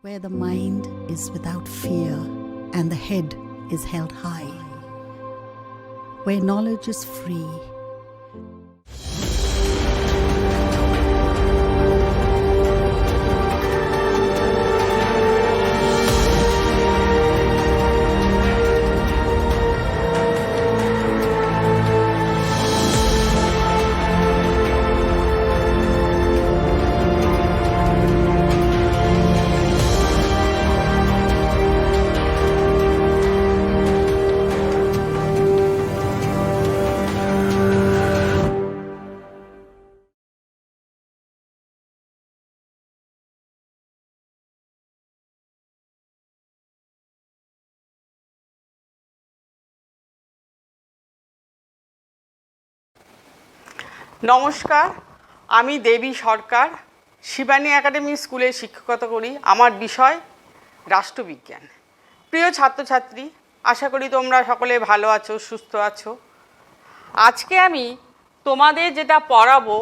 where the mind is without fear and the head is held high, where knowledge is free. নমস্কার, আমি দেবী সরকার, Shivani academy স্কুলে শিক্ষকতা করি। আমার বিষয় রাষ্ট্রবিজ্ঞান। প্রিয় ছাত্রছাত্রী, আশা করি তোমরা সকলে ভালো আছো, সুস্থ আছো। আজকে আমি তোমাদের যেটা পড়াবো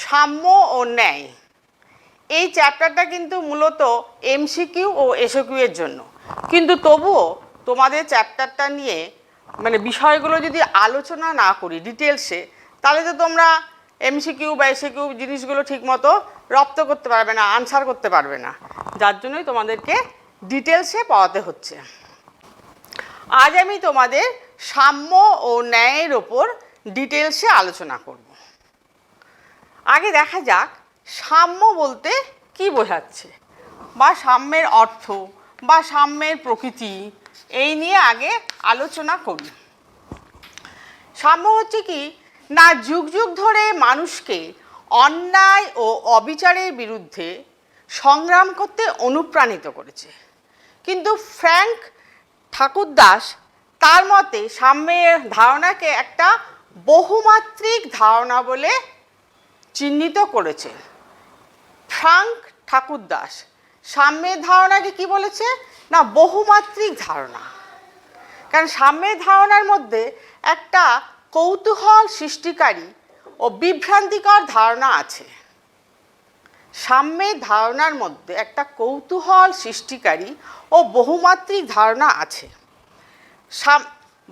সাম্য ও ন্যায়। এই চ্যাপ্টারটা কিন্তু মূলত এমসিকিউ ও এসকিউ এর জন্য, কিন্তু তবুও তোমাদের চ্যাপ্টারটা নিয়ে বিষয়গুলো যদি আলোচনা না করি ডিটেলসে, তাহলে তো তোমরা এমসিকিউ বা এসকিউ জিনিসগুলো ঠিকমতো রপ্ত করতে পারবে না, আনসার করতে পারবে না। যার জন্যই তোমাদেরকে ডিটেলসে পড়াতে হচ্ছে। আজ আমি তোমাদের সাম্য ও ন্যায়ের ওপর ডিটেলসে আলোচনা করব। আগে দেখা যাক সাম্য বলতে কি বোঝাচ্ছে, বা সাম্যের অর্থ বা সাম্যের প্রকৃতি, এই নিয়ে আগে আলোচনা করি। সাম্য হচ্ছে কি না, যুগ যুগ ধরে মানুষকে অন্যায় ও অবিচারের বিরুদ্ধে সংগ্রাম করতে অনুপ্রাণিত করেছে। কিন্তু ফ্র্যাঙ্ক ঠাকুরদাস তার মতে সাম্যের ধারণাকে একটা বহুমাত্রিক ধারণা বলে চিহ্নিত করেছে। ফ্র্যাঙ্ক ঠাকুরদাস সাম্যের ধারণাকে কি বলেছে না, বহুমাত্রিক ধারণা। কারণ সাম্যের ধারণার মধ্যে একটা কৌতূহল সৃষ্টিকারী ও বিভ্রান্তিকর ধারণা আছে। সাম্যের ধারণার মধ্যে একটা কৌতূহল সৃষ্টিকারী ও বহুমাত্রিক ধারণা আছে।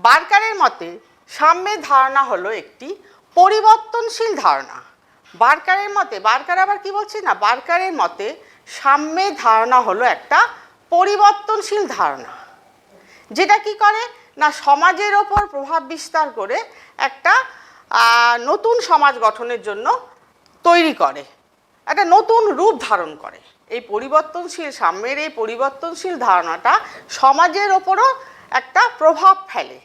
বার্কারের মতে সাম্যের ধারণা হলো একটি পরিবর্তনশীল ধারণা। বার্কারের মতে, বার্কার আবার কি বলছে না, বার্কারের মতে সাম্যের ধারণা হলো একটা পরিবর্তনশীল ধারণা, যেটা কি করে না, সমাজের ওপর প্রভাব বিস্তার করে একটা নতুন সমাজ গঠনের জন্য তৈরি করে, একটা নতুন রূপ ধারণ করে। এই পরিবর্তনশীল সাম্যের এই পরিবর্তনশীল ধারণাটা সমাজের ওপরও একটা প্রভাব ফেলে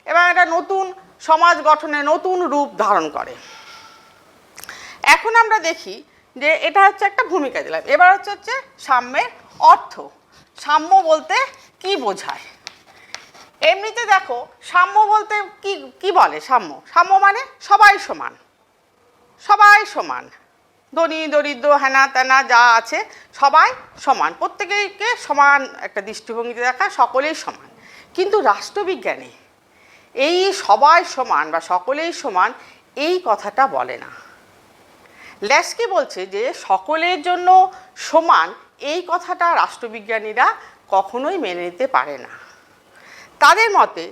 এবং একটা নতুন সমাজ গঠনে নতুন রূপ ধারণ করে। এখন আমরা দেখি যে এটা হচ্ছে একটা ভূমিকা দিলাম। এবার হচ্ছে সাম্যের অর্থ। সাম্য বলতে কি বোঝায়? এমনিতে দেখো সাম্য বলতে কি কি বলে? সাম্য সাম্য মানে সবাই সমান, সবাই সমান, ধনী দরিদ্র হেনা তেনা যা আছে সবাই সমান, প্রত্যেকেকে সমান একটা দৃষ্টিভঙ্গিতে দেখা, সকলেই সমান। কিন্তু রাষ্ট্রবিজ্ঞানে এই সবাই সমান বা সকলেই সমান এই কথাটা বলে না। ল্যাস্কি বলছে যে সকলের জন্য সমান এই কথাটা রাষ্ট্রবিজ্ঞানীরা কখনোই মেনে নিতে পারে না। তাদের মতে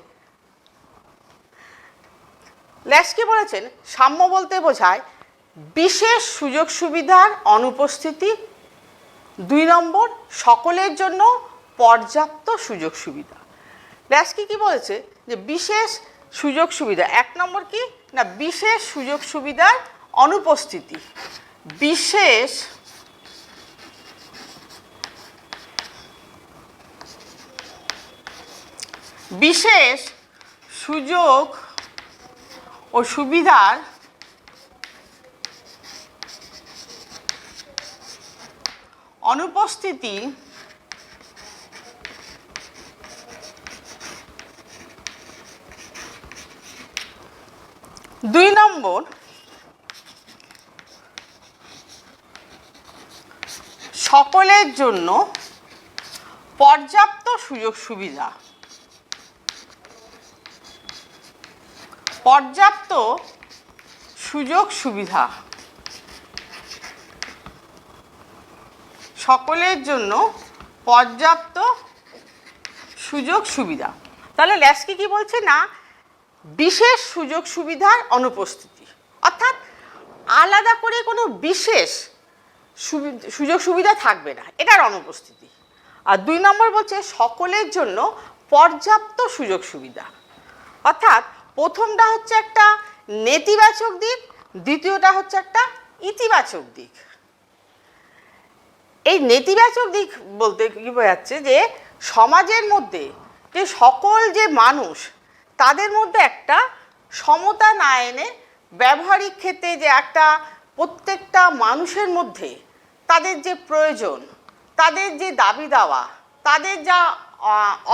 ল্যাস্কি বলেছেন সাম্য বলতে বোঝায় বিশেষ সুযোগ সুবিধার অনুপস্থিতি। 2 নম্বর, সকলের জন্য পর্যাপ্ত সুযোগ সুবিধা। ল্যাস্কি কি বলেছে যে বিশেষ সুযোগ সুবিধা। 1 নম্বর কি না, বিশেষ সুযোগ সুবিধার অনুপস্থিতি। বিশেষ বিশেষ সুযোগ ও সুবিধার অনুপস্থিতি 2 নম্বর, সকলের জন্য পর্যাপ্ত সুযোগ সুবিধা। পর্যাপ্ত সুযোগ সুবিধা, সকলের জন্য পর্যাপ্ত সুযোগ সুবিধা। তাহলে ল্যাস্কি কি বলছে না, বিশেষ সুযোগ সুবিধার অনুপস্থিতি, অর্থাৎ আলাদা করে কোনো বিশেষ সুযোগ সুবিধা থাকবে না, এটার অনুপস্থিতি। আর 2 নম্বর বলছে সকলের জন্য পর্যাপ্ত সুযোগ সুবিধা, অর্থাৎ প্রথমটা হচ্ছে একটা নেতিবাচক দিক, দ্বিতীয়টা হচ্ছে একটা ইতিবাচক দিক। এই নেতিবাচক দিক বলতে কি বোঝাচ্ছে, যে সমাজের মধ্যে যে সকল যে মানুষ তাদের মধ্যে একটা সমতা না এনে ব্যবহারিক ক্ষেত্রে যে একটা প্রত্যেকটা মানুষের মধ্যে তাদের যে প্রয়োজন, তাদের যে দাবি দাওয়া, তাদের যা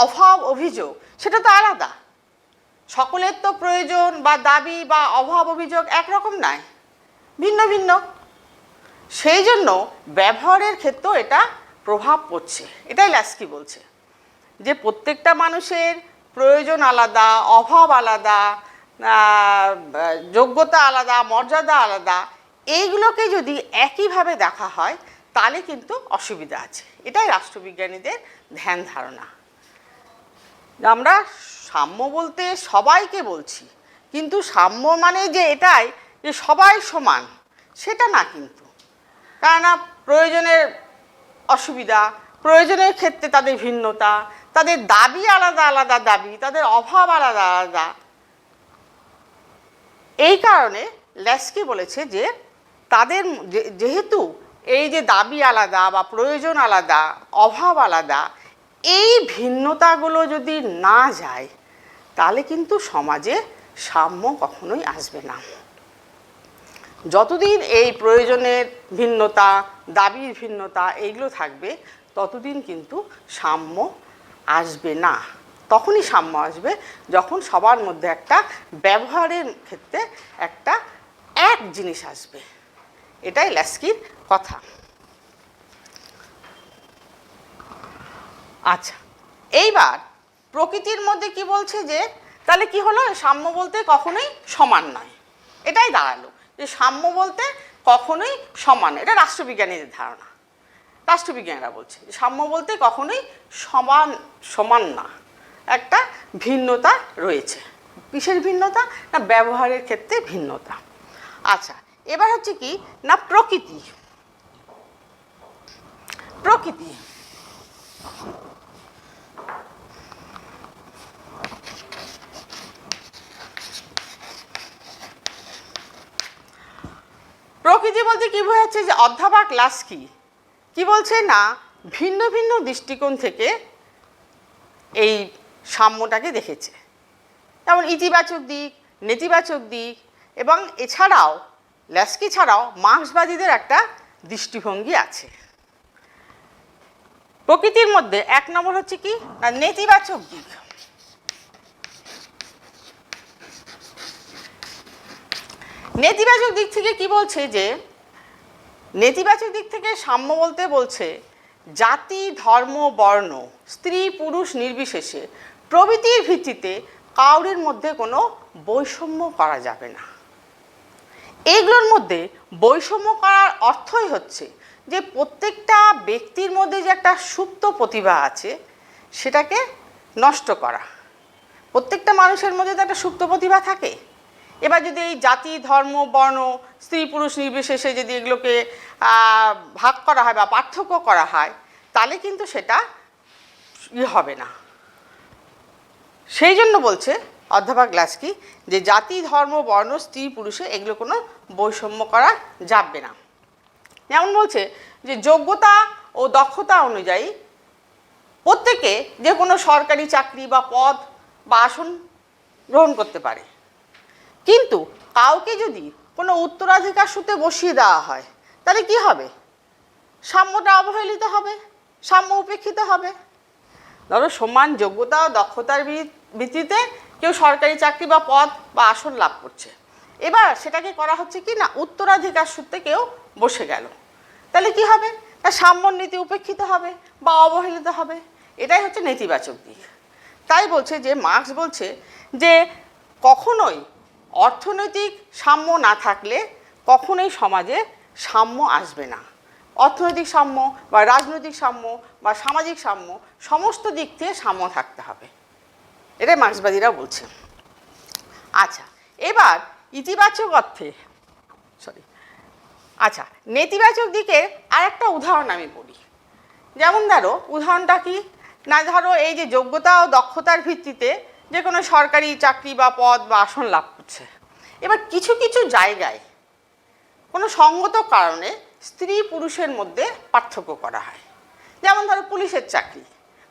অভাব অভিযোগ, সেটা তো আলাদা। সকলের তো প্রয়োজন বা দাবি বা অভাব অভিযোগ একরকম নয়, ভিন্ন ভিন্ন। সেই জন্য ব্যবহারের ক্ষেত্রেও এটা প্রভাব পড়ছে। এটাই ল্যাস্কি বলছে, যে প্রত্যেকটা মানুষের প্রয়োজন আলাদা, অভাব আলাদা, যোগ্যতা আলাদা, মর্যাদা আলাদা, এইগুলোকে যদি একইভাবে দেখা হয় তাহলে কিন্তু অসুবিধা আছে। এটাই রাষ্ট্রবিজ্ঞানীদের ধ্যান ধারণা। আমরা সাম্য বলতে সবাইকে বলছি, কিন্তু সাম্য মানে যে এটাই যে সবাই সমান, সেটা না কিন্তু। কেননা প্রয়োজনের অসুবিধা, প্রয়োজনের ক্ষেত্রে তাদের ভিন্নতা, তাদের দাবি আলাদা আলাদা দাবি, তাদের অভাব আলাদা আলাদা। এই কারণে ল্যাস্কি বলেছে যে তাদের যেহেতু এই যে দাবি আলাদা বা প্রয়োজন আলাদা, অভাব আলাদা, এই ভিন্নতাগুলো যদি না যায় তাহলে কিন্তু সমাজে সাম্য কখনোই আসবে না। যতদিন এই প্রয়োজনের ভিন্নতা, দাবির ভিন্নতা এইগুলো থাকবে ততদিন কিন্তু সাম্য আসবে না। তখনই সাম্য আসবে যখন সবার মধ্যে একটা ব্যবহারের ক্ষেত্রে একটা এক জিনিস আসবে। এটাই ল্যাস্কির কথা। আচ্ছা, এইবার প্রকৃতির মধ্যে কি বলছে, যে তাহলে কি হলো, সাম্য বলতে কখনোই সমান নয়। এটাই দাঁড়ালো যে সাম্য বলতে কখনোই সমান, এটা রাষ্ট্রবিজ্ঞানীদের ধারণা। রাষ্ট্রবিজ্ঞানীরা বলছে সাম্য বলতে কখনোই সমান সমান না, একটা ভিন্নতা রয়েছে। কিসের ভিন্নতা না, ব্যবহারের ক্ষেত্রে ভিন্নতা। আচ্ছা, এবার হচ্ছে কি না, প্রকৃতি। প্রকৃতি প্রকৃতি বলতে কি বোঝাচ্ছে, যে অধ্যাপক ল্যাস্কি কি বলছে না, ভিন্ন ভিন্ন দৃষ্টিকোণ থেকে এই সাম্যটাকে দেখেছে। যেমন ইতিবাচক দিক, নেতিবাচক দিক, এবং এছাড়াও ল্যাস্কি ছাড়াও মার্ক্সবাদীদের একটা দৃষ্টিভঙ্গি আছে। প্রকৃতির মধ্যে 1 নম্বর হচ্ছে কি না, নেতিবাচক দিক। নেতিবাচক দিক থেকে কি বলছে, যে নেতিবাচক দিক থেকে সাম্য বলতে বলছে জাতি, ধর্ম, বর্ণ, স্ত্রী পুরুষ নির্বিশেষে প্রভৃতির ভিত্তিতে কাউরির মধ্যে কোনো বৈষম্য করা যাবে না। এইগুলোর মধ্যে বৈষম্য করার অর্থই হচ্ছে যে প্রত্যেকটা ব্যক্তির মধ্যে যে একটা সুপ্ত প্রতিভা আছে সেটাকে নষ্ট করা। প্রত্যেকটা মানুষের মধ্যে তো একটা সুপ্ত প্রতিভা থাকে। এবার যদি এই জাতি, ধর্ম, বর্ণ, স্ত্রী পুরুষ নির্বিশেষে যদি এগুলোকে ভাগ করা হয় বা পার্থক্য করা হয় তাহলে কিন্তু সেটা হবে না। সেই জন্য বলছে অধ্যাপক ল্যাস্কি যে জাতি, ধর্ম, বর্ণ, স্ত্রী পুরুষে এগুলো কোনো বৈষম্য করা যাবে না। যেমন বলছে যে যোগ্যতা ও দক্ষতা অনুযায়ী প্রত্যেকে যে কোনো সরকারি চাকরি বা পদ বা আসন গ্রহণ করতে পারে, কিন্তু কাউকে যদি কোনো উত্তরাধিকার সূত্রে বসিয়ে দেওয়া হয় তাহলে কি হবে, সাম্যটা অবহেলিত হবে, সাম্য উপেক্ষিত হবে। ধরো সমান যোগ্যতা ও দক্ষতার ভিত্তিতে কেউ সরকারি চাকরি বা পদ বা আসন লাভ করছে, এবার সেটাকে করা হচ্ছে কি না উত্তরাধিকার সূত্রে কেউ বসে গেল, তাহলে কি হবে, তার সাম্যর নীতি উপেক্ষিত হবে বা অবহেলিত হবে। এটাই হচ্ছে নেতিবাচক দিক। তাই বলছে যে মার্ক্স বলছে যে কখনোই অর্থনৈতিক সাম্য না থাকলে কখনোই সমাজে সাম্য আসবে না। অর্থনৈতিক সাম্য বা রাজনৈতিক সাম্য বা সামাজিক সাম্য, সমস্ত দিক থেকে সাম্য থাকতে হবে। এটাই মার্ক্সবাদীরা বলছে। আচ্ছা, এবার ইতিবাচক অর্থে নেতিবাচক দিকের আরেকটা উদাহরণ আমি বলি। যেমন ধরো, উদাহরণটা কি না, ধরো এই যে যোগ্যতা ও দক্ষতার ভিত্তিতে যে কোনো সরকারি চাকরি বা পদ বা আসন লাভ করছে। এবার কিছু কিছু জায়গায় কোনো সঙ্গত কারণে স্ত্রী পুরুষের মধ্যে পার্থক্য করা হয়। যেমন ধরো পুলিশের চাকরি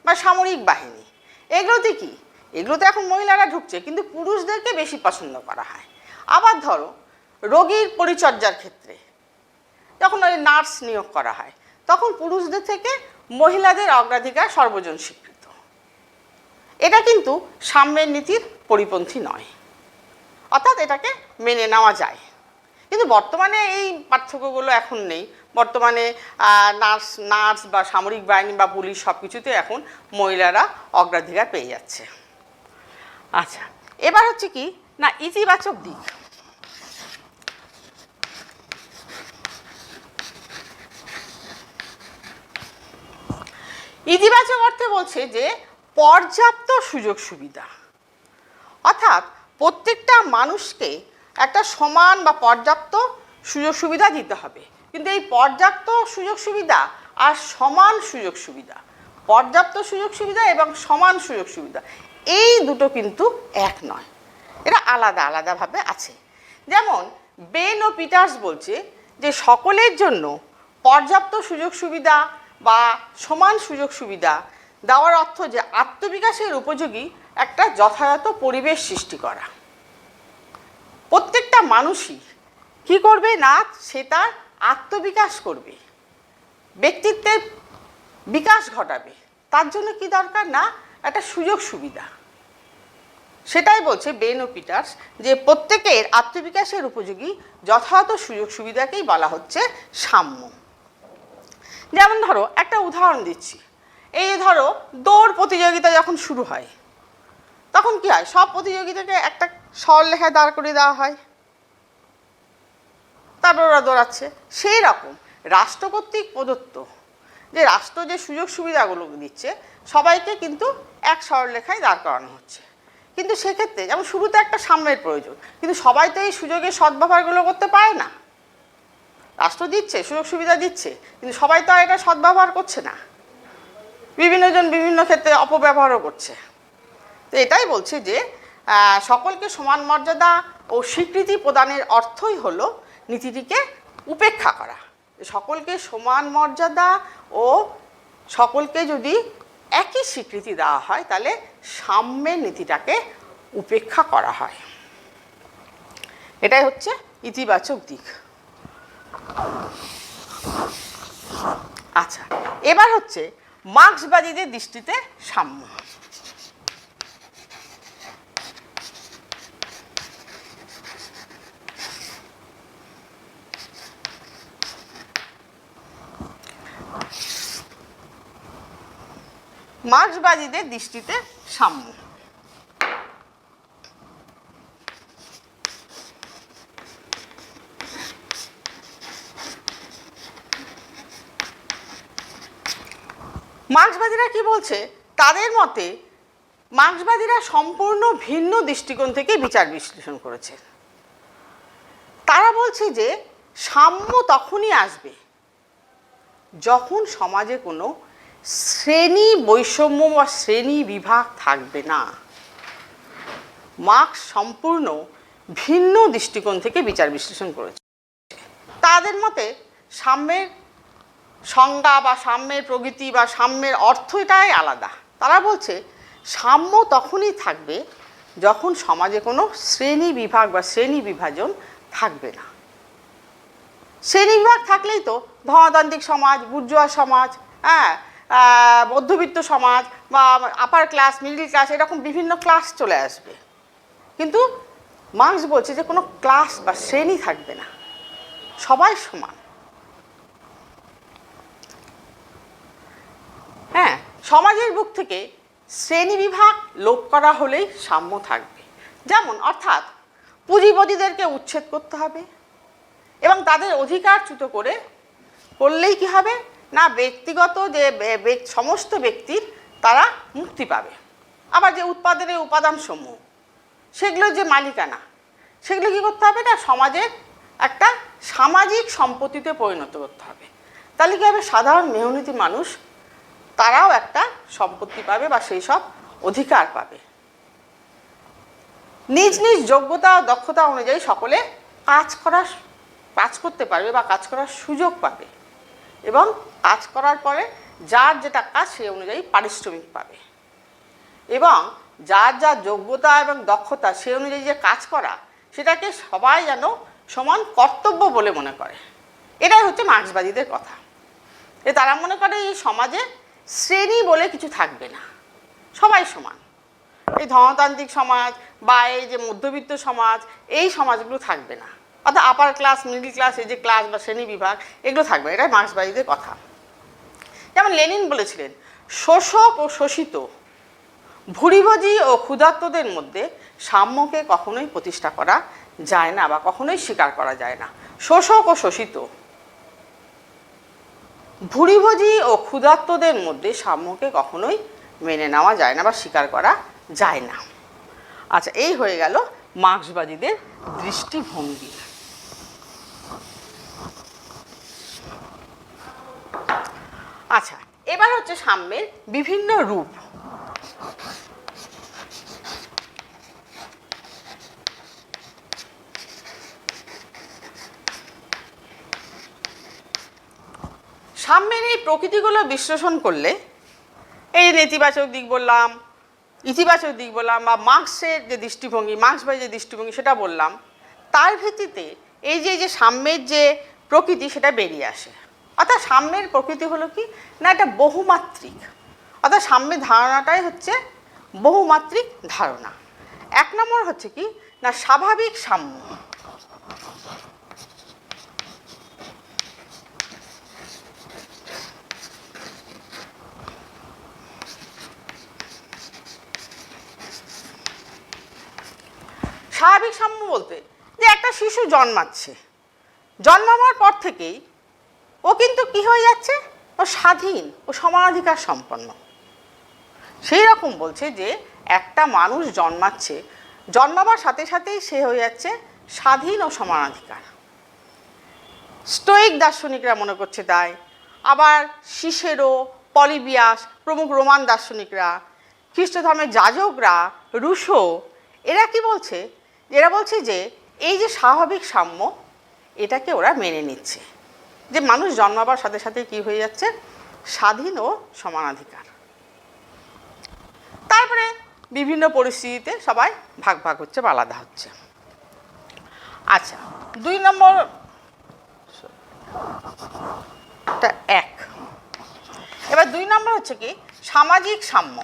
বা সামরিক বাহিনী, এগুলোতে কি, এগুলোতে এখন মহিলারা ঢুকছে কিন্তু পুরুষদেরকে বেশি পছন্দ করা হয়। আবার ধরো রোগীর পরিচর্যার ক্ষেত্রে যখন ওই নার্স নিয়োগ করা হয়, তখন পুরুষদের থেকে মহিলাদের অগ্রাধিকার সর্বজন স্বীকৃত। এটা কিন্তু সাম্যের নীতির পরিপন্থী নয়, অর্থাৎ এটাকে মেনে নেওয়া যায়। কিন্তু বর্তমানে এই পার্থক্যগুলো এখন নেই। বর্তমানে নার্স বা সামরিক বাহিনী বা পুলিশ সব কিছুতে এখন মহিলারা অগ্রাধিকার পেয়ে যাচ্ছে। আচ্ছা, এবার হচ্ছে কি না, ইতিবাচক দিক। ইতিবাচক অর্থে বলছে যে পর্যাপ্ত সুযোগ সুবিধা, অর্থাৎ প্রত্যেকটা মানুষকে একটা সমান বা পর্যাপ্ত সুযোগ সুবিধা দিতে হবে। কিন্তু এই পর্যাপ্ত সুযোগ সুবিধা আর সমান সুযোগ সুবিধা, পর্যাপ্ত সুযোগ সুবিধা এবং সমান সুযোগ সুবিধা, এই দুটো কিন্তু এক নয়, এটা আলাদা আলাদাভাবে আছে। যেমন বেন ও পিটার্স বলছে যে সকলের জন্য পর্যাপ্ত সুযোগ সুবিধা বা সমান সুযোগ সুবিধা দেওয়ার অর্থ যে আত্মবিকাশের উপযোগী একটা যথাযথ পরিবেশ সৃষ্টি করা। প্রত্যেকটা মানুষই কি করবে না, সে তার আত্মবিকাশ করবে, ব্যক্তিত্বের বিকাশ ঘটাবে। তার জন্য কি দরকার না, একটা সুযোগ সুবিধা। সেটাই বলছে বেন ও পিটার্স যে প্রত্যেকের আত্মবিকাশের উপযোগী যথাযথ সুযোগ সুবিধাকেই বলা হচ্ছে সাম্য। যেমন ধরো একটা উদাহরণ দিচ্ছি, এই ধরো দৌড় প্রতিযোগিতা যখন শুরু হয়, তখন কি হয়, সব প্রতিযোগিতাকে একটা সরলরেখায় দাঁড় করিয়ে দেওয়া হয়, তারপর ওরা দৌড়াচ্ছে। সেই রকম রাষ্ট্র কর্তৃক প্রদত্ত যে রাষ্ট্র যে সুযোগ সুবিধাগুলো দিচ্ছে, সবাইকে কিন্তু এক সরলরেখায় দাঁড় করানো হচ্ছে। কিন্তু সেক্ষেত্রে যেমন শুরুতে একটা সাম্যের প্রয়োজন, কিন্তু সবাই তো এই সুযোগের সদ্ব্যবহারগুলো করতে পারে না। রাষ্ট্র দিচ্ছে, সুযোগ সুবিধা দিচ্ছে, কিন্তু সবাই তো আর এটা সদ্ব্যবহার করছে না, বিভিন্নজন বিভিন্ন ক্ষেত্রে অপব্যবহারও করছে। তো এটাই বলছে যে সকলকে সমান মর্যাদা ও স্বীকৃতি প্রদানের অর্থই হলো নীতিটিকে উপেক্ষা করা। সকলকে সমান মর্যাদা ও সকলকে যদি একই স্বীকৃতি দেওয়া হয়, তাহলে সাম্যের নীতিটাকে উপেক্ষা করা হয়। এটাই হচ্ছে ইতিবাচক দিক। আচ্ছা, এবার হচ্ছে মার্ক্সবাদীদের দৃষ্টিতে সাম্য। মার্ক্সবাদীদের দৃষ্টিতে সাম্য। মার্ক্সবাদীরা কি বলছে, তাদের মতে মার্ক্সবাদীরা সম্পূর্ণ ভিন্ন দৃষ্টিকোণ থেকে বিচার বিশ্লেষণ করেছে। তারা বলছে যে সাম্য তখনই আসবে যখন সমাজে কোনো শ্রেণী বৈষম্য বা শ্রেণী বিভাগ থাকবে না। মার্ক্স সম্পূর্ণ ভিন্ন দৃষ্টিকোণ থেকে বিচার বিশ্লেষণ করেছে। তাদের মতে সাম্যের সংজ্ঞা বা সাম্যের প্রকৃতি বা সাম্যের অর্থ এটাই আলাদা। তারা বলছে সাম্য তখনই থাকবে যখন সমাজে কোনো শ্রেণী বিভাগ বা শ্রেণী বিভাজন থাকবে না। শ্রেণী বিভাগ থাকলেই তো ধনতান্ত্রিক সমাজ, বুর্জোয়া সমাজ, মধ্যবিত্ত সমাজ বা আপার ক্লাস, মিডল ক্লাস, এরকম বিভিন্ন ক্লাস চলে আসবে। কিন্তু মার্ক্স বলছে যে কোনো ক্লাস বা শ্রেণী থাকবে না, সবাই সমান। সমাজের বুক থেকে শ্রেণী বিভাগ লোপ করা হলেই সাম্য থাকবে। যেমন অর্থাৎ পুঁজিপতিদেরকে উচ্ছেদ করতে হবে এবং তাদের অধিকারচ্যুত করে করলেই কি হবে না ব্যক্তিগত যে সমস্ত ব্যক্তির তারা মুক্তি পাবে। আবার যে উৎপাদনের উপাদানসমূহ সেগুলোর যে মালিকানা সেগুলো কী করতে হবে না সমাজের একটা সামাজিক সম্পত্তিতে পরিণত করতে হবে। তাহলে কী হবে সাধারণ মেহনতি মানুষ তারাও একটা সম্পত্তি পাবে বা সেই সব অধিকার পাবে। নিজ নিজ যোগ্যতা ও দক্ষতা অনুযায়ী সকলে কাজ করতে পারবে বা কাজ করার সুযোগ পাবে এবং কাজ করার পরে যার যেটা কাজ সেই অনুযায়ী পারিশ্রমিক পাবে এবং যার যার যোগ্যতা এবং দক্ষতা সেই অনুযায়ী যে কাজ করা সেটাকে সবাই যেন সমান কর্তব্য বলে মনে করে। এটাই হচ্ছে মার্ক্সবাদীদের কথা। তারা মনে করে এই সমাজে শ্রেণী বলে কিছু থাকবে না, সবাই সমান। এই ধনতান্ত্রিক সমাজ বা এই যে মধ্যবিত্ত সমাজ এই সমাজগুলো থাকবে না, অর্থাৎ আপার ক্লাস মিডল ক্লাস এই যে ক্লাস বা শ্রেণী বিভাগ এগুলো থাকবে। এটাই মার্ক্সবাদীদের কথা। যেমন লেনিন বলেছিলেন শোষক ও শোষিত ভুরিভোজী ও ক্ষুধার্তদের মধ্যে সাম্যকে কখনোই প্রতিষ্ঠা করা যায় না বা কখনোই স্বীকার করা যায় না। শোষক ও শোষিত ভুরিভোজী ও ক্ষুধার্তদের মধ্যে সাম্যকে কখনোই মেনে নেওয়া যায় না বা স্বীকার করা যায় না। আচ্ছা, এই হয়ে গেল মার্ক্সবাদীদের দৃষ্টিভঙ্গি। আচ্ছা, এবার হচ্ছে সাম্যের বিভিন্ন রূপ। সাম্যের এই প্রকৃতিগুলো বিশ্লেষণ করলে এই নেতিবাচক দিক বললাম, ইতিবাচক দিক বললাম বা মার্ক্সের যে দৃষ্টিভঙ্গি মার্ক্সবাদী যে দৃষ্টিভঙ্গি সেটা বললাম, তার ভিত্তিতে এই যে সাম্যের যে প্রকৃতি সেটা বেরিয়ে আসে। অর্থাৎ সাম্যের প্রকৃতি হলো কি না এটা বহুমাত্রিক, অর্থাৎ সাম্যের ধারণাটাই হচ্ছে বহুমাত্রিক ধারণা। এক নম্বর হচ্ছে কি না স্বাভাবিক সাম্য। স্বাভাবিক সাম্য বলতে যে একটা শিশু জন্মাচ্ছে, জন্মাবার পর থেকেই ও কিন্তু কি হয়ে যাচ্ছে ও স্বাধীন ও সমানাধিকার সম্পন্ন। সেই রকম বলছে যে একটা মানুষ জন্মাচ্ছে, জন্মাবার সাথে সাথেই সে হয়ে যাচ্ছে স্বাধীন ও সমানাধিকার। স্টোইক দার্শনিকরা মনে করছে তাই, আবার সিসেরো, পলিবিয়াস প্রমুখ রোমান দার্শনিকরা, খ্রিস্ট ধর্মের যাজকরা, রুশো এরা কি বলছে, এরা বলছে যে এই যে স্বাভাবিক সাম্য এটাকে ওরা মেনে নিচ্ছে, যে মানুষ জন্মাবার সাথে সাথে কি হয়ে যাচ্ছে স্বাধীন ও সমানাধিকার। তারপরে বিভিন্ন পরিস্থিতিতে সবাই ভাগ ভাগ হচ্ছে বা আলাদা হচ্ছে। আচ্ছা, 2 নম্বর এক। এবার 2 নম্বর হচ্ছে কি সামাজিক সাম্য।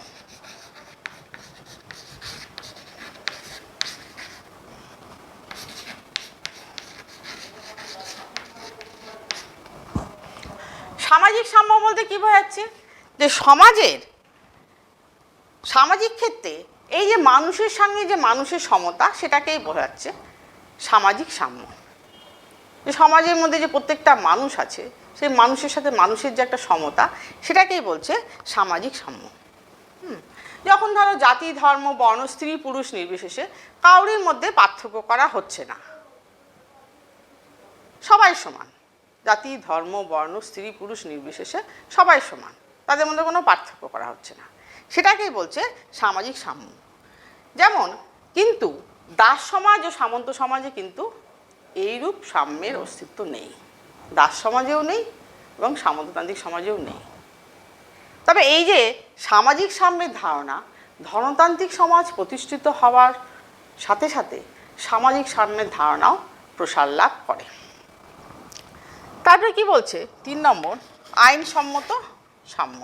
সামাজিক সাম্য বলতে কি বোঝাচ্ছে যে সমাজের সামাজিক ক্ষেত্রে এই যে মানুষের সঙ্গে যে মানুষের সমতা সেটাকেই বোঝাচ্ছে সামাজিক সাম্য। যে সমাজের মধ্যে যে প্রত্যেকটা মানুষ আছে সেই মানুষের সাথে মানুষের যে একটা সমতা সেটাকেই বলছে সামাজিক সাম্য। যখন ধরো জাতি ধর্ম বর্ণ স্ত্রী পুরুষ নির্বিশেষে কাউরির মধ্যে পার্থক্য করা হচ্ছে না, সবাই সমান, জাতি ধর্ম বর্ণ স্ত্রী পুরুষ নির্বিশেষে সবাই সমান, তাদের মধ্যে কোনো পার্থক্য করা হচ্ছে না, সেটাকেই বলছে সামাজিক সাম্য। যেমন কিন্তু দাস সমাজ ও সামন্ত সমাজে কিন্তু এইরূপ সাম্যের অস্তিত্ব নেই, দাস সমাজেও নেই এবং সামন্ততান্ত্রিক সমাজেও নেই। তবে এই যে সামাজিক সাম্যের ধারণা ধনতান্ত্রিক সমাজ প্রতিষ্ঠিত হওয়ার সাথে সাথে সামাজিক সাম্যের ধারণাও প্রসার লাভ করে। তারপরে কি বলছে 3 নম্বর আইনসম্মত সাম্য।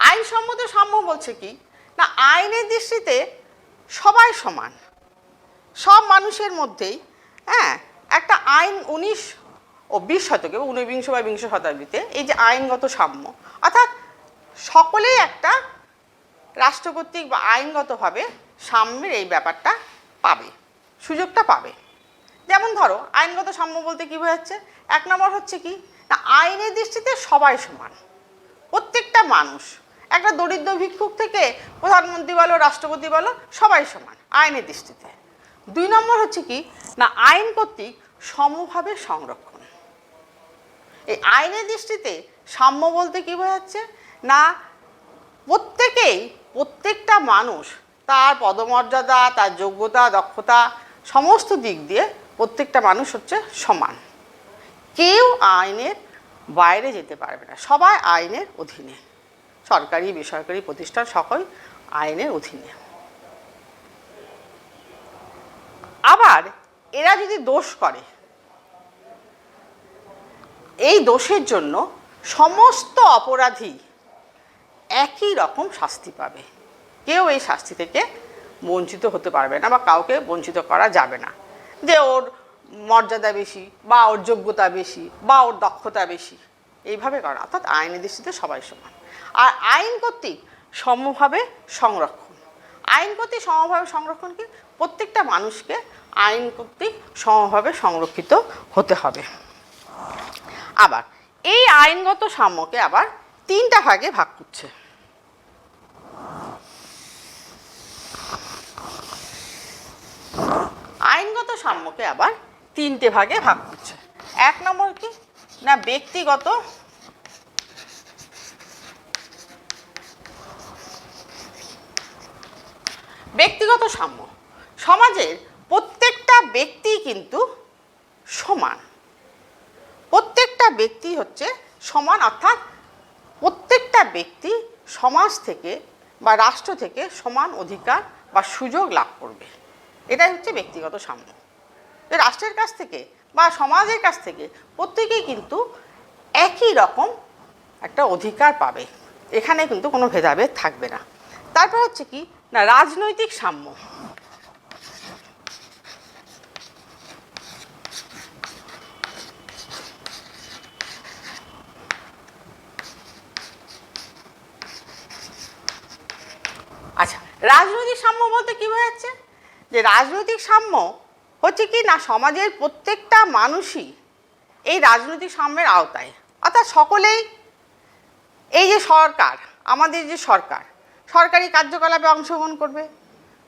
আইনসম্মত সাম্য বলছে কি না আইনের দৃষ্টিতে সবাই সমান, সব মানুষের মধ্যেই একটা আইন 19 ও 20 শতকে, ঊনবিংশ বা বিংশ শতাব্দীতে এই যে আইনগত সাম্য, অর্থাৎ সকলেই একটা রাষ্ট্রকর্তৃক বা আইনগতভাবে সাম্যের এই ব্যাপারটা পাবে, সুযোগটা পাবে। যেমন ধরো আইনগত সাম্য বলতে কী বোঝাচ্ছে? 1 নম্বর হচ্ছে কি না, আইনের দৃষ্টিতে সবাই সমান, প্রত্যেকটা মানুষ, একটা দরিদ্র ভিক্ষুক থেকে প্রধানমন্ত্রী বলো, রাষ্ট্রপতি বলো, সবাই সমান আইনের দৃষ্টিতে। 2 নম্বর হচ্ছে কি না, আইন কর্তৃক সমভাবে সংরক্ষণ। এই আইনের দৃষ্টিতে সাম্য বলতে কী বোঝাচ্ছে না, প্রত্যেকটা মানুষ তার পদমর্যাদা, তার যোগ্যতা, দক্ষতা, সমস্ত দিক দিয়ে প্রত্যেকটা মানুষ হচ্ছে সমান, কেউ আইনের বাইরে যেতে পারবে না, সবাই আইনের অধীনে, সরকারি বেসরকারি প্রতিষ্ঠান সকল আইনের অধীনে। আবার এরা যদি দোষ করে, এই দোষের জন্য সমস্ত অপরাধী একই রকম শাস্তি পাবে, কেউ এই শাস্তি থেকে বঞ্চিত হতে পারবে না বা কাউকে বঞ্চিত করা যাবে না যে ওর মর্যাদা বেশি বা ওর যোগ্যতা বেশি বা ওর দক্ষতা বেশি, এইভাবে করা। অর্থাৎ আইনের দৃষ্টিতে সবাই সমান। আর আইন কর্তৃক সমভাবে সংরক্ষণ, আইন কর্তৃক সমভাবে সংরক্ষণ কি, প্রত্যেকটা মানুষকে আইন কর্তৃক সমভাবে সংরক্ষিত হতে হবে। আবার এই আইনগত সাম্যকে আবার 3টা ভাগে ভাগ করছে। আইনগত সাম্যকে আবার 3টে ভাগে ভাগ করছে। 1 নম্বর কি না, ব্যক্তিগত সাম্য। সমাজের প্রত্যেকটা ব্যক্তি কিন্তু সমান, প্রত্যেকটা ব্যক্তি হচ্ছে সমান, অর্থাৎ প্রত্যেকটা ব্যক্তি সমাজ থেকে বা রাষ্ট্র থেকে সমান অধিকার বা সুযোগ লাভ করবে, এটাই হচ্ছে ব্যক্তিগত সাম্য। রাষ্ট্রের কাছ থেকে বা সমাজের কাছ থেকে প্রত্যেকেই কিন্তু একই রকম একটা অধিকার পাবে, এখানে কিন্তু কোনো ভেদাভেদ থাকবে না। তারপর হচ্ছে কি না, রাজনৈতিক সাম্য। আচ্ছা, রাজনৈতিক সাম্য বলতে কী বোঝাচ্ছে? যে রাজনৈতিক সাম্য হচ্ছে কি না, সমাজের প্রত্যেকটা মানুষই এই রাজনৈতিক সাম্যের আওতায়, অর্থাৎ সকলেই, এই যে সরকার, আমাদের যে সরকার সরকারি কার্যকলাপে অংশগ্রহণ করবে,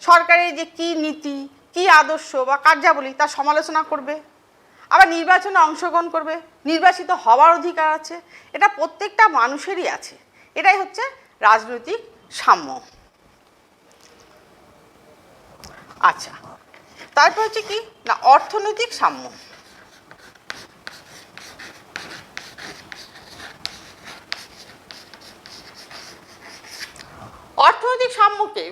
সরকারের যে কী নীতি, কী আদর্শ বা কার্যাবলী তার সমালোচনা করবে, আবার নির্বাচনে অংশগ্রহণ করবে, নির্বাচিত হওয়ার অধিকার আছে, এটা প্রত্যেকটা মানুষেরই আছে, এটাই হচ্ছে রাজনৈতিক সাম্য। আচ্ছা, তারপর হচ্ছে কি না, অর্থনৈতিক সাম্য। অর্থনৈতিক সাম্যকে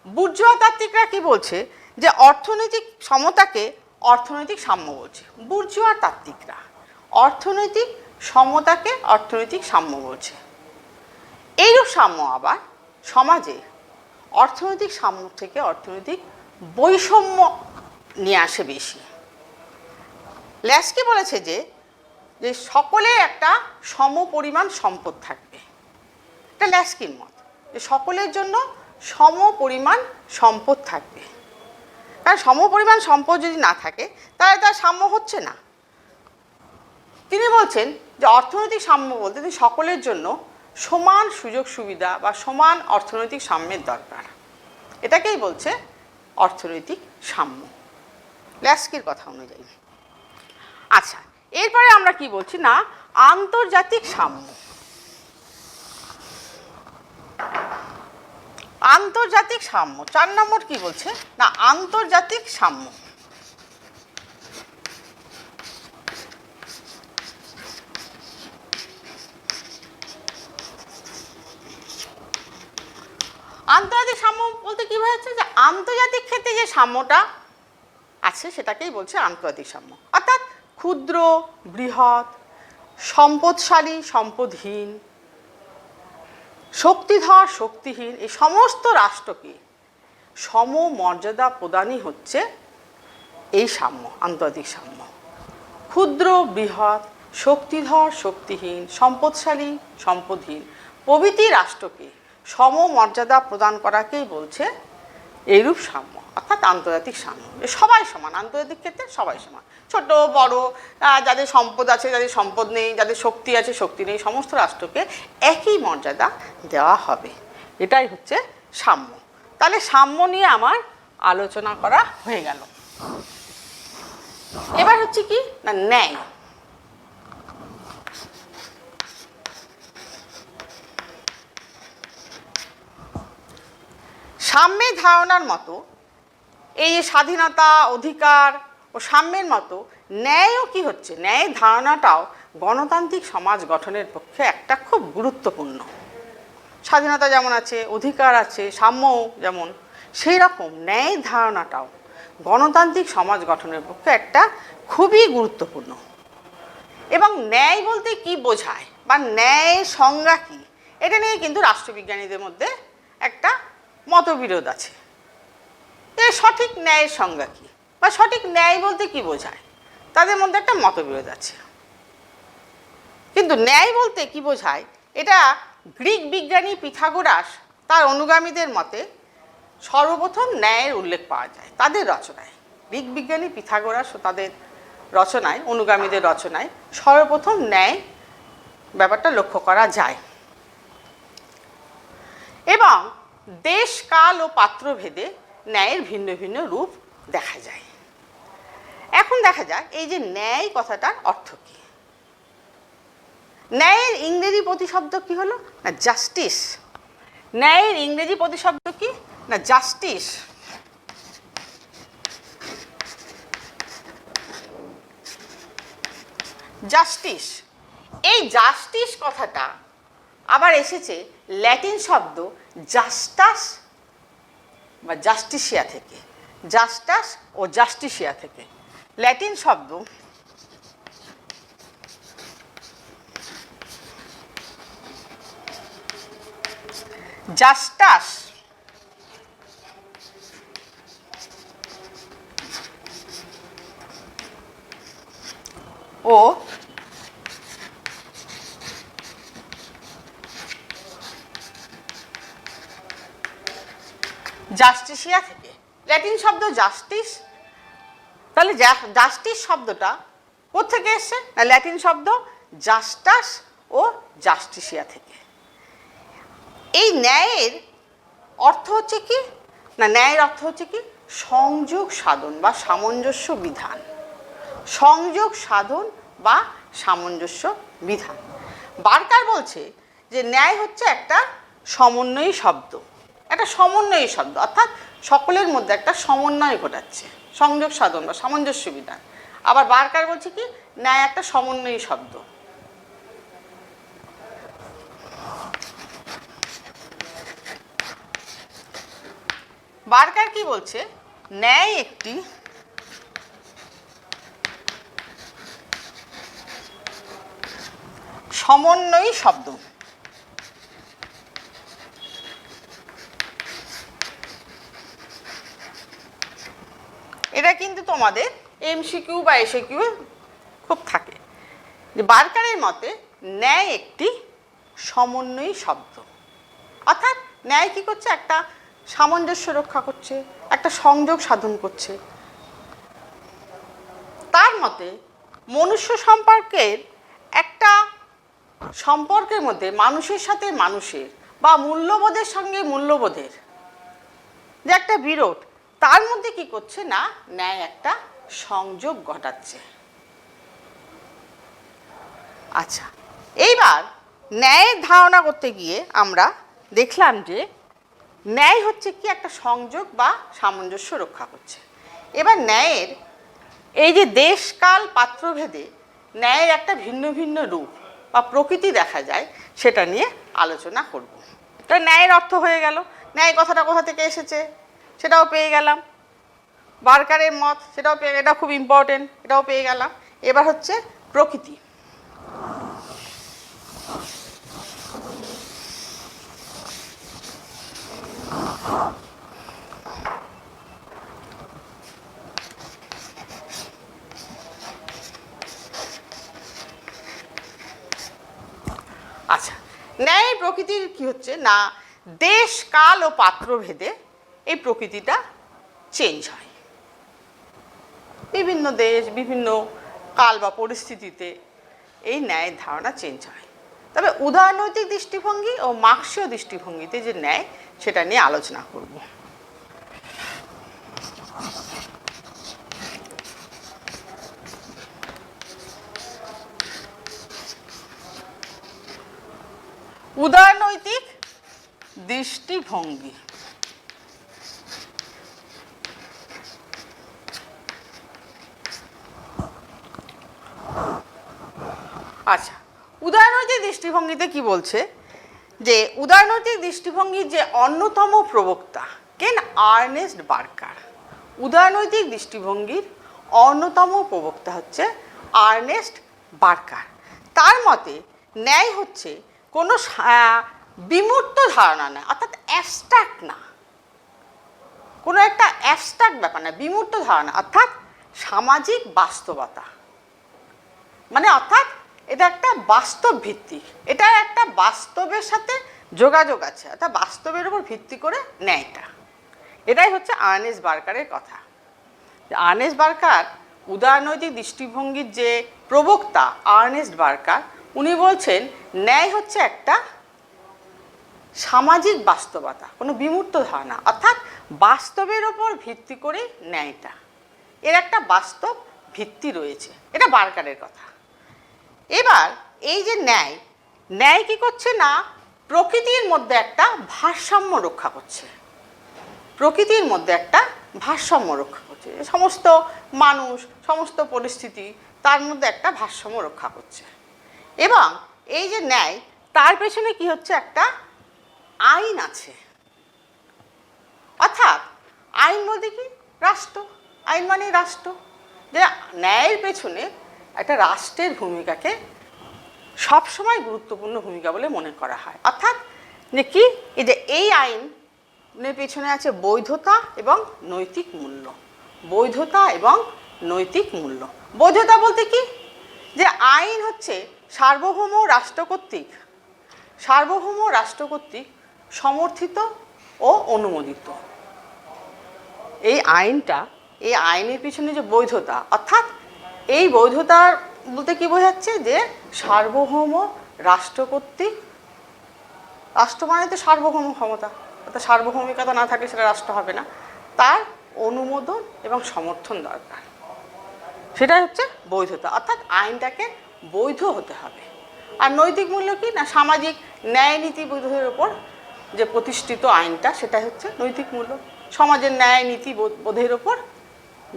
বুর্জোয়া তাত্ত্বিকরা কি বলছে, যে অর্থনৈতিক সমতাকে অর্থনৈতিক সাম্য বলছে। বুর্জোয়া তাত্ত্বিকরা অর্থনৈতিক সমতাকে অর্থনৈতিক সাম্য বলছে। এইরূপ সাম্য আবার সমাজে অর্থনৈতিক সাম্য থেকে অর্থনৈতিক বৈষম্য নিয়ে আসে বেশি। ল্যাস্কি বলেছে যে সকলের একটা সমপরিমাণ সম্পদ থাকবে, এটা ল্যাস্কির মত, যে সকলের জন্য সমপরিমাণ সম্পদ থাকবে, কারণ সমপরিমাণ সম্পদ যদি না থাকে তাহলে তার সাম্য হচ্ছে না। তিনি বলছেন যে অর্থনৈতিক সাম্য বলতে সকলের জন্য সমান সুযোগ সুবিধা বা সমান অর্থনৈতিক সাম্যের দরকার, এটাকেই বলছে অর্থনৈতিক সাম্য ল্যাস্কির কথা অনুযায়ী। আচ্ছা, এরপরে আমরা কি বলছি না, আন্তর্জাতিক সাম্য। আন্তর্জাতিক সাম্য 4 নম্বর কি বলছে না, আন্তর্জাতিক সাম্য। আন্তর্জাতিক সাম্য বলতে কি বোঝাচ্ছে, যে আন্তর্জাতিক ক্ষেত্রে যে সাম্যটা আছে সেটাকেই বলছে আন্তর্জাতিক সাম্য, অর্থাৎ ক্ষুদ্র বৃহৎ, সম্পদশালী সম্পদহীন, শক্তিধর শক্তিহীন, এই সমস্ত রাষ্ট্রকে সমমর্যাদা প্রদানই হচ্ছে এই সাম্য, আন্তর্জাতিক সাম্য। ক্ষুদ্র বৃহৎ, শক্তিধর শক্তিহীন, সম্পদশালী সম্পদহীন প্রভৃতি রাষ্ট্রকে সমমর্যাদা প্রদান করাকেই বলছে এইরূপ সাম্য, অর্থাৎ আন্তর্জাতিক সাম্য। সবাই সমান, আন্তর্জাতিক ক্ষেত্রে সবাই সমান, ছোট বড়, যাদের সম্পদ আছে যাদের সম্পদ নেই, যাদের শক্তি আছে শক্তি নেই, সমস্ত রাষ্ট্রকে একই মর্যাদা দেওয়া হবে। এটাই হচ্ছে সাম্য। তাহলে সাম্য নিয়ে আমার আলোচনা করা হয়ে গেল। এবার হচ্ছে কি না ন্যায়। সাম্যের ধারণার মতো এই যে স্বাধীনতা অধিকার ও সাম্যের মতো ন্যায়ও কি হচ্ছে, ন্যায়ের ধারণাটাও গণতান্ত্রিক সমাজ গঠনের পক্ষে একটা খুব গুরুত্বপূর্ণ। স্বাধীনতা যেমন আছে, অধিকার আছে, সাম্যও যেমন, সেই রকম ন্যায়ের ধারণাটাও গণতান্ত্রিক সমাজ গঠনের পক্ষে একটা খুবই গুরুত্বপূর্ণ। এবং ন্যায় বলতে কি বোঝায় বা ন্যায়ের সংজ্ঞা কী, এটা নিয়ে কিন্তু রাষ্ট্রবিজ্ঞানীদের মধ্যে একটা মতবিরোধ আছে। এর সঠিক ন্যায়ের সংজ্ঞা কী বা সঠিক ন্যায় বলতে কি বোঝায়, তাদের মধ্যে একটা মতবিরোধ আছে। কিন্তু ন্যায় বলতে কি বোঝায় এটা গ্রিক বিজ্ঞানী পিথাগোরাস তার অনুগামীদের মতে সর্বপ্রথম ন্যায়ের উল্লেখ পাওয়া যায় তাদের রচনায়। গ্রিক বিজ্ঞানী পিথাগোরাস ও তাদের রচনায়, অনুগামীদের রচনায় সর্বপ্রথম ন্যায় ব্যাপারটা লক্ষ্য করা যায়। এবং দেশ কাল ও পাত্রভেদে ন্যায়ের ভিন্ন ভিন্ন রূপ দেখা যায়। এখন দেখা যাক এই যে ন্যায় কথাটার অর্থ কী। ন্যায়ের ইংরেজি প্রতিশব্দ কি হলো না জাস্টিস। ন্যায়ের ইংরেজি প্রতিশব্দ কি না জাস্টিস। জাস্টিস, এই জাস্টিস কথাটা আবার এসেছে ল্যাটিন শব্দ জাস্টাস বা জাস্টিসিয়া থেকে। জাস্টাস ও জাস্টিসিয়া থেকে ল্যাটিন শব্দ জাস্টাস ও জাস্টিসিয়া থেকে, ল্যাটিন শব্দ জাস্টিস। তাহলে জাস্টিস শব্দটা কোত্থেকে এসছে না ল্যাটিন শব্দ জাস্টাস ও জাস্টিসিয়া থেকে। এই ন্যায়ের অর্থ হচ্ছে কি না ন্যায়ের অর্থ হচ্ছে কি সংযোগ সাধন বা সামঞ্জস্য বিধান। সংযোগ সাধন বা সামঞ্জস্য বিধান। বার্কার বলছে যে ন্যায় হচ্ছে একটা সমন্বয়ী শব্দ, একটা সমন্বয়ী শব্দ, অর্থাৎ সকলের মধ্যে একটা সমন্বয় ঘটাচ্ছে, সংযোগ সাধন বা সামঞ্জস্য বিধান। আবার বার্কার বলছে কি ন্যায় একটা সমন্বয়ী শব্দ। বার্কার কি বলছে, ন্যায় একটি সমন্বয়ী শব্দ। এটা কিন্তু তোমাদের এমসিকিউ বা এসএকিউ খুব থাকে যে বার্কারের মতে ন্যায় একটি সমন্বয়ী শব্দ, অর্থাৎ ন্যায় কি করছে একটা সামঞ্জস্য রক্ষা করছে, একটা সংযোগ সাধন করছে। তার মতে মনুষ্য সম্পর্কের একটা সম্পর্কের মধ্যে মানুষের সাথে মানুষের বা মূল্যবোধের সঙ্গে মূল্যবোধের যে একটা বিরোধ, তার মধ্যে কি করছে না ন্যায় একটা সংযোগ ঘটাচ্ছে। আচ্ছা, এইবার ন্যায়ের ধারণা করতে গিয়ে আমরা দেখলাম যে ন্যায় হচ্ছে কি একটা সংযোগ বা সামঞ্জস্য রক্ষা করছে। এবার ন্যায়ের এই যে দেশকাল পাত্রভেদে ন্যায়ের একটা ভিন্ন ভিন্ন রূপ বা প্রকৃতি দেখা যায়, সেটা নিয়ে আলোচনা করব। তো ন্যায়ের অর্থ হয়ে গেল, ন্যায় কথাটা কোথা থেকে এসেছে সেটাও পেয়ে গেলাম, বার্কারের মত সেটাও পেয়ে, এটা খুব ইম্পর্টেন্ট, এটাও পেয়ে গেলাম। এবার হচ্ছে প্রকৃতি। ন্যায়ের প্রকৃতির কি হচ্ছে না, দেশ কাল ও পাত্র ভেদে এই প্রকৃতিটা চেঞ্জ হয়। বিভিন্ন দেশ, বিভিন্ন কাল বা পরিস্থিতিতে এই ন্যায়ের ধারণা চেঞ্জ হয়। তবে উদারনৈতিক দৃষ্টিভঙ্গি ও মার্ক্সীয় দৃষ্টিভঙ্গিতে যে ন্যায়, সেটা নিয়ে আলোচনা করব। উদারনৈতিক দৃষ্টিভঙ্গি। আচ্ছা, উদারনৈতিক দৃষ্টিভঙ্গিতে কি বলছে যে উদারনৈতিক দৃষ্টিভঙ্গির যে অন্যতম প্রবক্তা কেন, আর্নেস্ট বার্কার। উদারনৈতিক দৃষ্টিভঙ্গির অন্যতম প্রবক্তা হচ্ছে আর্নেস্ট বার্কার। তার মতে ন্যায় হচ্ছে কোনো বিমূর্ত ধারণা না, অর্থাৎ অ্যাবস্ট্রাক্ট না, কোনো একটা অ্যাবস্ট্রাক্ট ব্যাপার না, বিমূর্ত ধারণা, অর্থাৎ সামাজিক বাস্তবতা। মানে অর্থাৎ এটা একটা বাস্তব ভিত্তিক, এটা একটা বাস্তবের সাথে যোগাযোগ আছে, অর্থাৎ বাস্তবের উপর ভিত্তি করে ন্যায়টা। এটাই হচ্ছে আর্নেস্ট বার্কারের কথা। আর্নেস্ট বার্কার উদারনৈতিক দৃষ্টিভঙ্গির যে প্রবক্তা আর্নেস্ট বার্কার, উনি বলছেন ন্যায় হচ্ছে একটা সামাজিক বাস্তবতা, কোনো বিমূর্ত ধারণা, অর্থাৎ বাস্তবের ওপর ভিত্তি করে ন্যায়টা, এর একটা বাস্তব ভিত্তি রয়েছে। এটা বার্কারের কথা। এবার এই যে ন্যায়, ন্যায় কি করছে না, প্রকৃতির মধ্যে একটা ভারসাম্য রক্ষা করছে। প্রকৃতির মধ্যে একটা ভারসাম্য রক্ষা করছে, সমস্ত মানুষ, সমস্ত পরিস্থিতি, তার মধ্যে একটা ভারসাম্য রক্ষা করছে। এবং এই যে ন্যায়, তার পেছনে কি হচ্ছে, একটা আইন আছে। অর্থাৎ আইন বলতে কি, রাষ্ট্র। আইন মানে রাষ্ট্র। যে ন্যায়ের পেছনে একটা রাষ্ট্রের ভূমিকাকে সবসময় গুরুত্বপূর্ণ ভূমিকা বলে মনে করা হয়। অর্থাৎ যে কি, এই যে এই আইনের পেছনে আছে বৈধতা এবং নৈতিক মূল্য। বৈধতা এবং নৈতিক মূল্য। বৈধতা বলতে কি, যে আইন হচ্ছে সার্বভৌম রাষ্ট্র কর্তৃক সমর্থিত ও অনুমোদিত। এই আইনটা, এই আইনের পিছনে যে বৈধতা, অর্থাৎ এই বৈধতার বলতে কি বোঝাচ্ছে, যে সার্বভৌম রাষ্ট্র কর্তৃক, রাষ্ট্র মানে তো সার্বভৌম ক্ষমতা, অর্থাৎ সার্বভৌমিকতা না থাকলে সেটা রাষ্ট্র হবে না, তার অনুমোদন এবং সমর্থন দরকার। সেটা হচ্ছে বৈধতা, অর্থাৎ আইনটাকে বৈধ হতে হবে। আর নৈতিক মূল্য কি না, সামাজিক ন্যায় নীতিবোধের ওপর যে প্রতিষ্ঠিত আইনটা, সেটা হচ্ছে নৈতিক মূল্য। সমাজের ন্যায় নীতি বোধের ওপর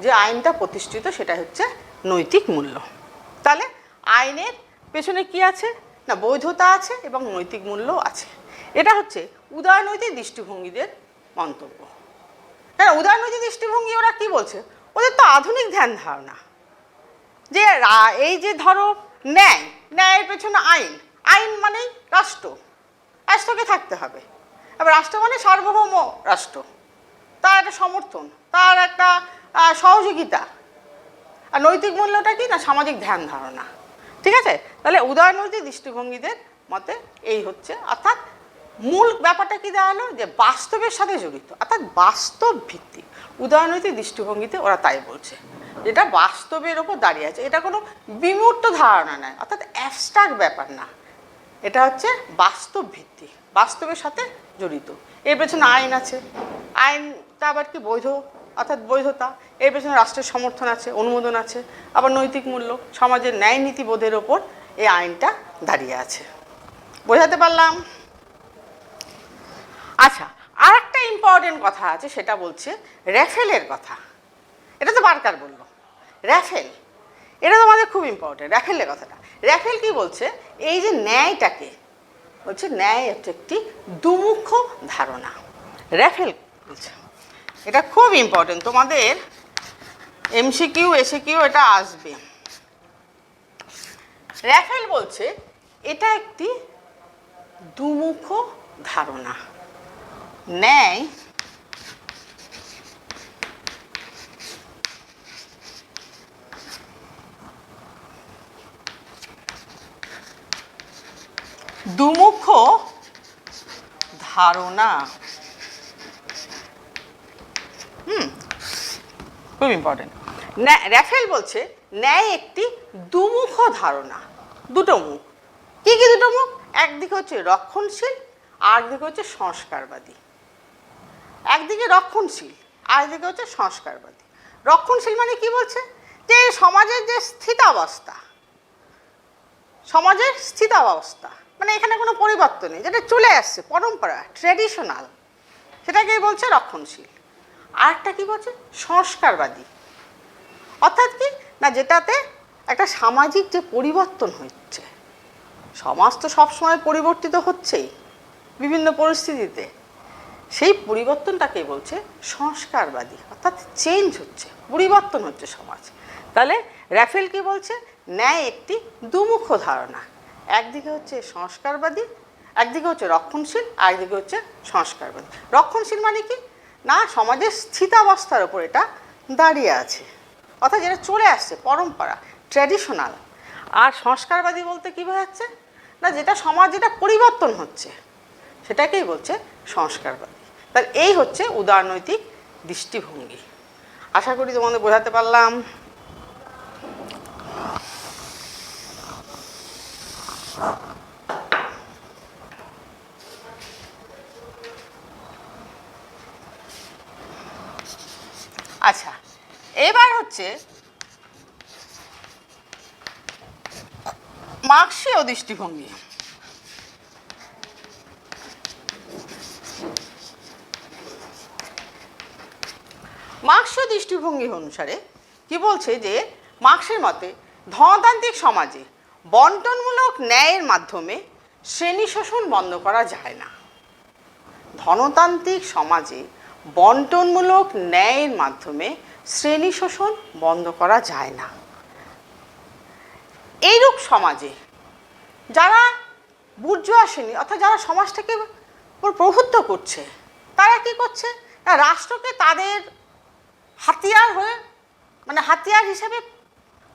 যে আইনটা প্রতিষ্ঠিত, সেটা হচ্ছে নৈতিক মূল্য। তাহলে আইনের পেছনে কি আছে না, বৈধতা আছে এবং নৈতিক মূল্য আছে। এটা হচ্ছে উদারনৈতিক দৃষ্টিভঙ্গিদের মন্তব্য। হ্যাঁ, উদারনৈতিক দৃষ্টিভঙ্গি ওরা কি বলছে, ওদের তো আধুনিক ধ্যান ধারণা, যে এই যে ধরো ন্যায়, ন্যায়ের পেছনে আইন, আইন মানেই রাষ্ট্রকে থাকতে হবে। এবার রাষ্ট্র মানে সার্বভৌম রাষ্ট্র, তার একটা সমর্থন, তার একটা সহযোগিতা। আর নৈতিক মূল্যটা কি না, সামাজিক ধ্যান ধারণা। ঠিক আছে, তাহলে উদারনৈতিক দৃষ্টিভঙ্গিদের মতে এই হচ্ছে, অর্থাৎ মূল ব্যাপারটা কি দাঁড়ালো, যে বাস্তবের সাথে জড়িত, অর্থাৎ বাস্তব ভিত্তিক। উদারনৈতিক দৃষ্টিভঙ্গিতে ওরা তাই বলছে, যেটা বাস্তবের ওপর দাঁড়িয়ে আছে, এটা কোনো বিমূর্ত ধারণা নয়, অর্থাৎ অ্যাবস্ট্রাক্ট ব্যাপার না, এটা হচ্ছে বাস্তব ভিত্তিক, বাস্তবের সাথে জড়িত। এর পেছনে আইন আছে, আইনটা আবার কি বৈধ, অর্থাৎ বৈধতা। এর পেছনে রাষ্ট্রের সমর্থন আছে, অনুমোদন আছে। আবার নৈতিক মূল্য, সমাজের ন্যায় নীতিবোধের ওপর এই আইনটা দাঁড়িয়ে আছে। বোঝাতে পারলাম? আচ্ছা, আর একটা ইম্পর্টেন্ট কথা আছে, সেটা বলছে র্যাফেলের কথা। এটা তো বার্কার বললো, র্যাফেল, এটা তো আমাদের খুব ইম্পর্টেন্ট, র্যাফেলের কথাটা। র্যাফেল কি বলছে, এই যে ন্যায়টাকে বলছে, ন্যায় হচ্ছে একটি দুমুখ ধারণা। র্যাফেল বলছে, এটা খুব ইম্পর্টেন্ট, তোমাদের এমসিকিউ এসিকিউ এটা আসবে। র্যাফেল বলছে এটা একটি দুমুখ ধারণা। ন্যায় দুমুখ ধারণা। খুব ইম্পর্টেন্ট। র্যাফেল বলছে ন্যায় একটি দুমুখ ধারণা, দুটো মুখ। কি কি দুটো মুখ? একদিকে হচ্ছে রক্ষণশীল, আর দিকে হচ্ছে সংস্কারবাদী। একদিকে রক্ষণশীল, আর দিকে হচ্ছে সংস্কারবাদী। রক্ষণশীল মানে কি বলছে? যে সমাজের যে স্থিতাবস্থা, সমাজের স্থিতাবস্থা মানে এখানে কোনো পরিবর্তন নেই, যেটা চলে আসছে, পরম্পরা, ট্র্যাডিশনাল, সেটাকেই বলছে রক্ষণশীল। আরেকটা কি বলছে? সংস্কারবাদী। অর্থাৎ কি না, যেটাতে একটা সামাজিক যে পরিবর্তন হচ্ছে, সমাজ তো সবসময় পরিবর্তিত হচ্ছেই বিভিন্ন পরিস্থিতিতে, সেই পরিবর্তনটাকে বলছে সংস্কারবাদী। অর্থাৎ চেঞ্জ হচ্ছে, পরিবর্তন হচ্ছে সমাজ। তাহলে র্যাফেল কি বলছে? ন্যায় একটি দুমুখ ধারণা। একদিকে হচ্ছে সংস্কারবাদী, একদিকে হচ্ছে রক্ষণশীল, আর একদিকে হচ্ছে সংস্কারবাদী। রক্ষণশীল মানে কি না, সমাজের স্থিতাবস্থার ওপর এটা দাঁড়িয়ে আছে, অর্থাৎ যেটা চলে আসছে, পরম্পরা, ট্র্যাডিশনাল। আর সংস্কারবাদী বলতে কী বোঝাচ্ছে না, যেটা সমাজ যেটা পরিবর্তন হচ্ছে সেটাকেই বলছে সংস্কারবাদী। তাহলে এই হচ্ছে উদারনৈতিক দৃষ্টিভঙ্গি। আশা করি তোমাদের বোঝাতে পারলাম। আচ্ছা, এবার হচ্ছে মার্ক্সীয় দৃষ্টিভঙ্গি। মার্ক্সীয় দৃষ্টিভঙ্গি অনুসারে কি বলছে যে মার্ক্সের মতে ধনতান্ত্রিক সমাজে বন্টনমূলক ন্যায়ের মাধ্যমে শ্রেণী শোষণ বন্ধ করা যায় না। ধনতান্ত্রিক সমাজে বন্টনমূলক ন্যায়ের মাধ্যমে শ্রেণী শোষণ বন্ধ করা যায় না। এইরূপ সমাজে যারা বুর্জোয়া শ্রেণী, অর্থাৎ যারা সমাজটাকে প্রভুত্ব করছে, তারা কি করছে না, রাষ্ট্রকে তাদের হাতিয়ার হয়ে, মানে হাতিয়ার হিসেবে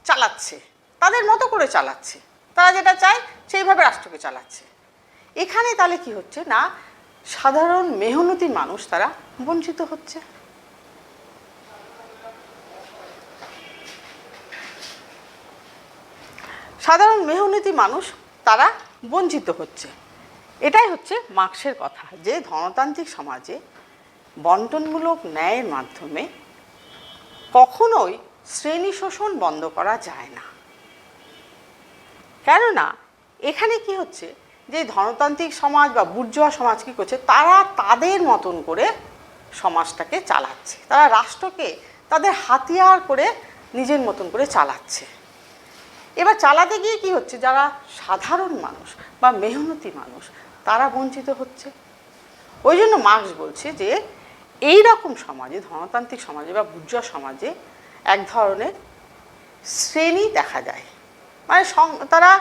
চালাচ্ছে, তাদের মতো করে চালাচ্ছে, তারা যেটা চায় সেইভাবে রাষ্ট্রকে চালাচ্ছে। এখানে তাহলে কি হচ্ছে না, সাধারণ মেহনতি মানুষ তারা বঞ্চিত হচ্ছে। সাধারণ মেহনতি মানুষ তারা বঞ্চিত হচ্ছে। এটাই হচ্ছে মার্ক্সের কথা, যে ধনতান্ত্রিক সমাজে বন্টনমূলক ন্যায়ের মাধ্যমে কখনোই শ্রেণী শোষণ বন্ধ করা যায় না। কেননা এখানে কি হচ্ছে, যে ধনতান্ত্রিক সমাজ বা বুর্জোয়া সমাজ কী করছে, তারা তাদের মতন করে সমাজটাকে চালাচ্ছে, তারা রাষ্ট্রকে তাদের হাতিয়ার করে নিজের মতন করে চালাচ্ছে। এবার চালাতে গিয়ে কি হচ্ছে, যারা সাধারণ মানুষ বা মেহনতি মানুষ তারা বঞ্চিত হচ্ছে। ওই জন্য মার্ক্স বলছে যে এই রকম সমাজে, ধনতান্ত্রিক সমাজে বা বুর্জোয়া সমাজে এক ধরনের শ্রেণী দেখা যায়, মানে তারা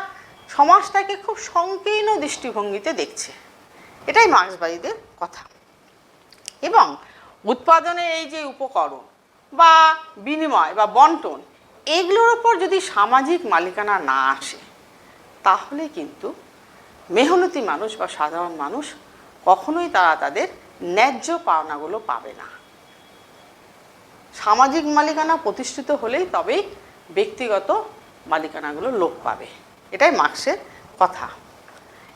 সমাজটাকে খুব সংকীর্ণ দৃষ্টিভঙ্গিতে দেখছে। এটাই মার্ক্সবাদীদের কথা। এবং উৎপাদনের এই যে উপকরণ বা বিনিময় বা বন্টন, এগুলোর ওপর যদি সামাজিক মালিকানা না আসে, তাহলে কিন্তু মেহনতি মানুষ বা সাধারণ মানুষ কখনোই তারা তাদের ন্যায্য পাওনাগুলো পাবে না। সামাজিক মালিকানা প্রতিষ্ঠিত হলেই তবেই ব্যক্তিগত মালিকানাগুলো লোপ পাবে। এটাই মার্ক্সের কথা।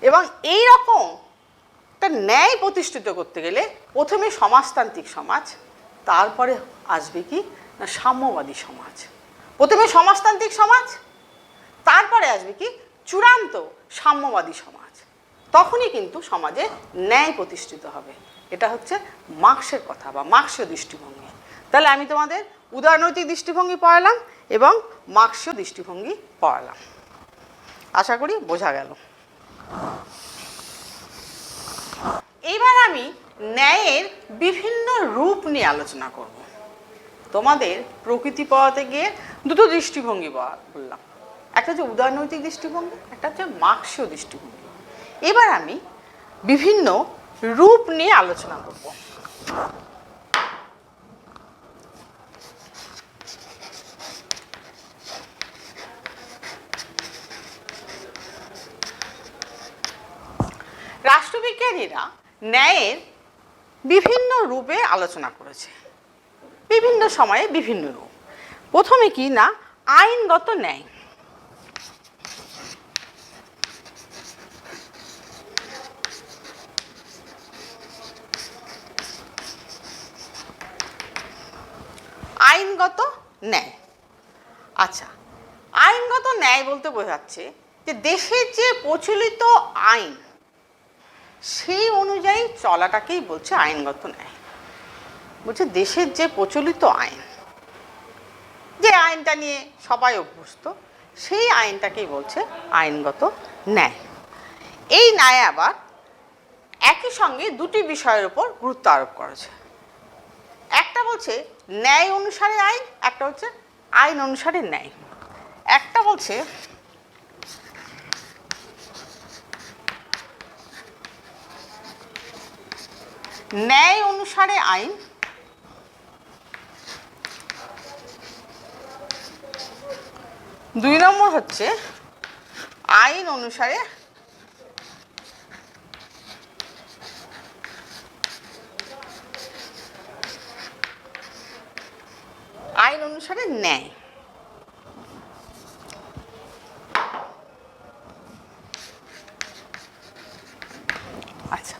এবং এই রকম একটা ন্যায় প্রতিষ্ঠিত করতে গেলে প্রথমে সমাজতান্ত্রিক সমাজ, তারপরে আসবে কি না সাম্যবাদী সমাজ। প্রথমে সমাজতান্ত্রিক সমাজ, তারপরে আসবে কি চূড়ান্ত সাম্যবাদী সমাজ। তখনই কিন্তু সমাজে ন্যায় প্রতিষ্ঠিত হবে। এটা হচ্ছে মার্ক্সের কথা বা মার্ক্সীয় দৃষ্টিভঙ্গি। তাহলে আমি তোমাদের উদারনৈতিক দৃষ্টিভঙ্গি পড়ালাম এবং মার্ক্সীয় দৃষ্টিভঙ্গি পড়ালাম। আশা করি বোঝা গেল। এবার আমি ন্যায়ের বিভিন্ন রূপ নিয়ে আলোচনা করব। তোমাদের প্রকৃতি পড়াতে গিয়ে দুটো দৃষ্টিভঙ্গি বললাম, একটা হচ্ছে উদারনৈতিক দৃষ্টিভঙ্গি, একটা হচ্ছে মার্ক্সীয় দৃষ্টিভঙ্গি। এবার আমি বিভিন্ন রূপ নিয়ে আলোচনা করব। রাষ্ট্রবিজ্ঞানীরা ন্যায়ের বিভিন্ন রূপে আলোচনা করেছে, বিভিন্ন সময়ে বিভিন্ন রূপ। প্রথমে কি না আইনগত ন্যায়। আইনগত ন্যায়। আচ্ছা, আইনগত ন্যায় বলতে বোঝাচ্ছে যে দেশের যে প্রচলিত আইন সেই অনুযায়ী চলাটাকেই বলছে আইনগত ন্যায়। বলছে দেশের যে প্রচলিত আইন, যে আইনটা নিয়ে সবাই অভ্যস্ত, সেই আইনটাকেই বলছে আইনগত ন্যায়। এই ন্যায় আবার একই সঙ্গে দুটি বিষয়ের উপর গুরুত্ব আরোপ করেছে। একটা বলছে ন্যায় অনুসারে আইন, একটা হচ্ছে আইন অনুসারে ন্যায়। একটা বলছে ন্যায় অনুসারে আইন, দুই নম্বর হচ্ছে আইন অনুসারে ন্যায়। আচ্ছা,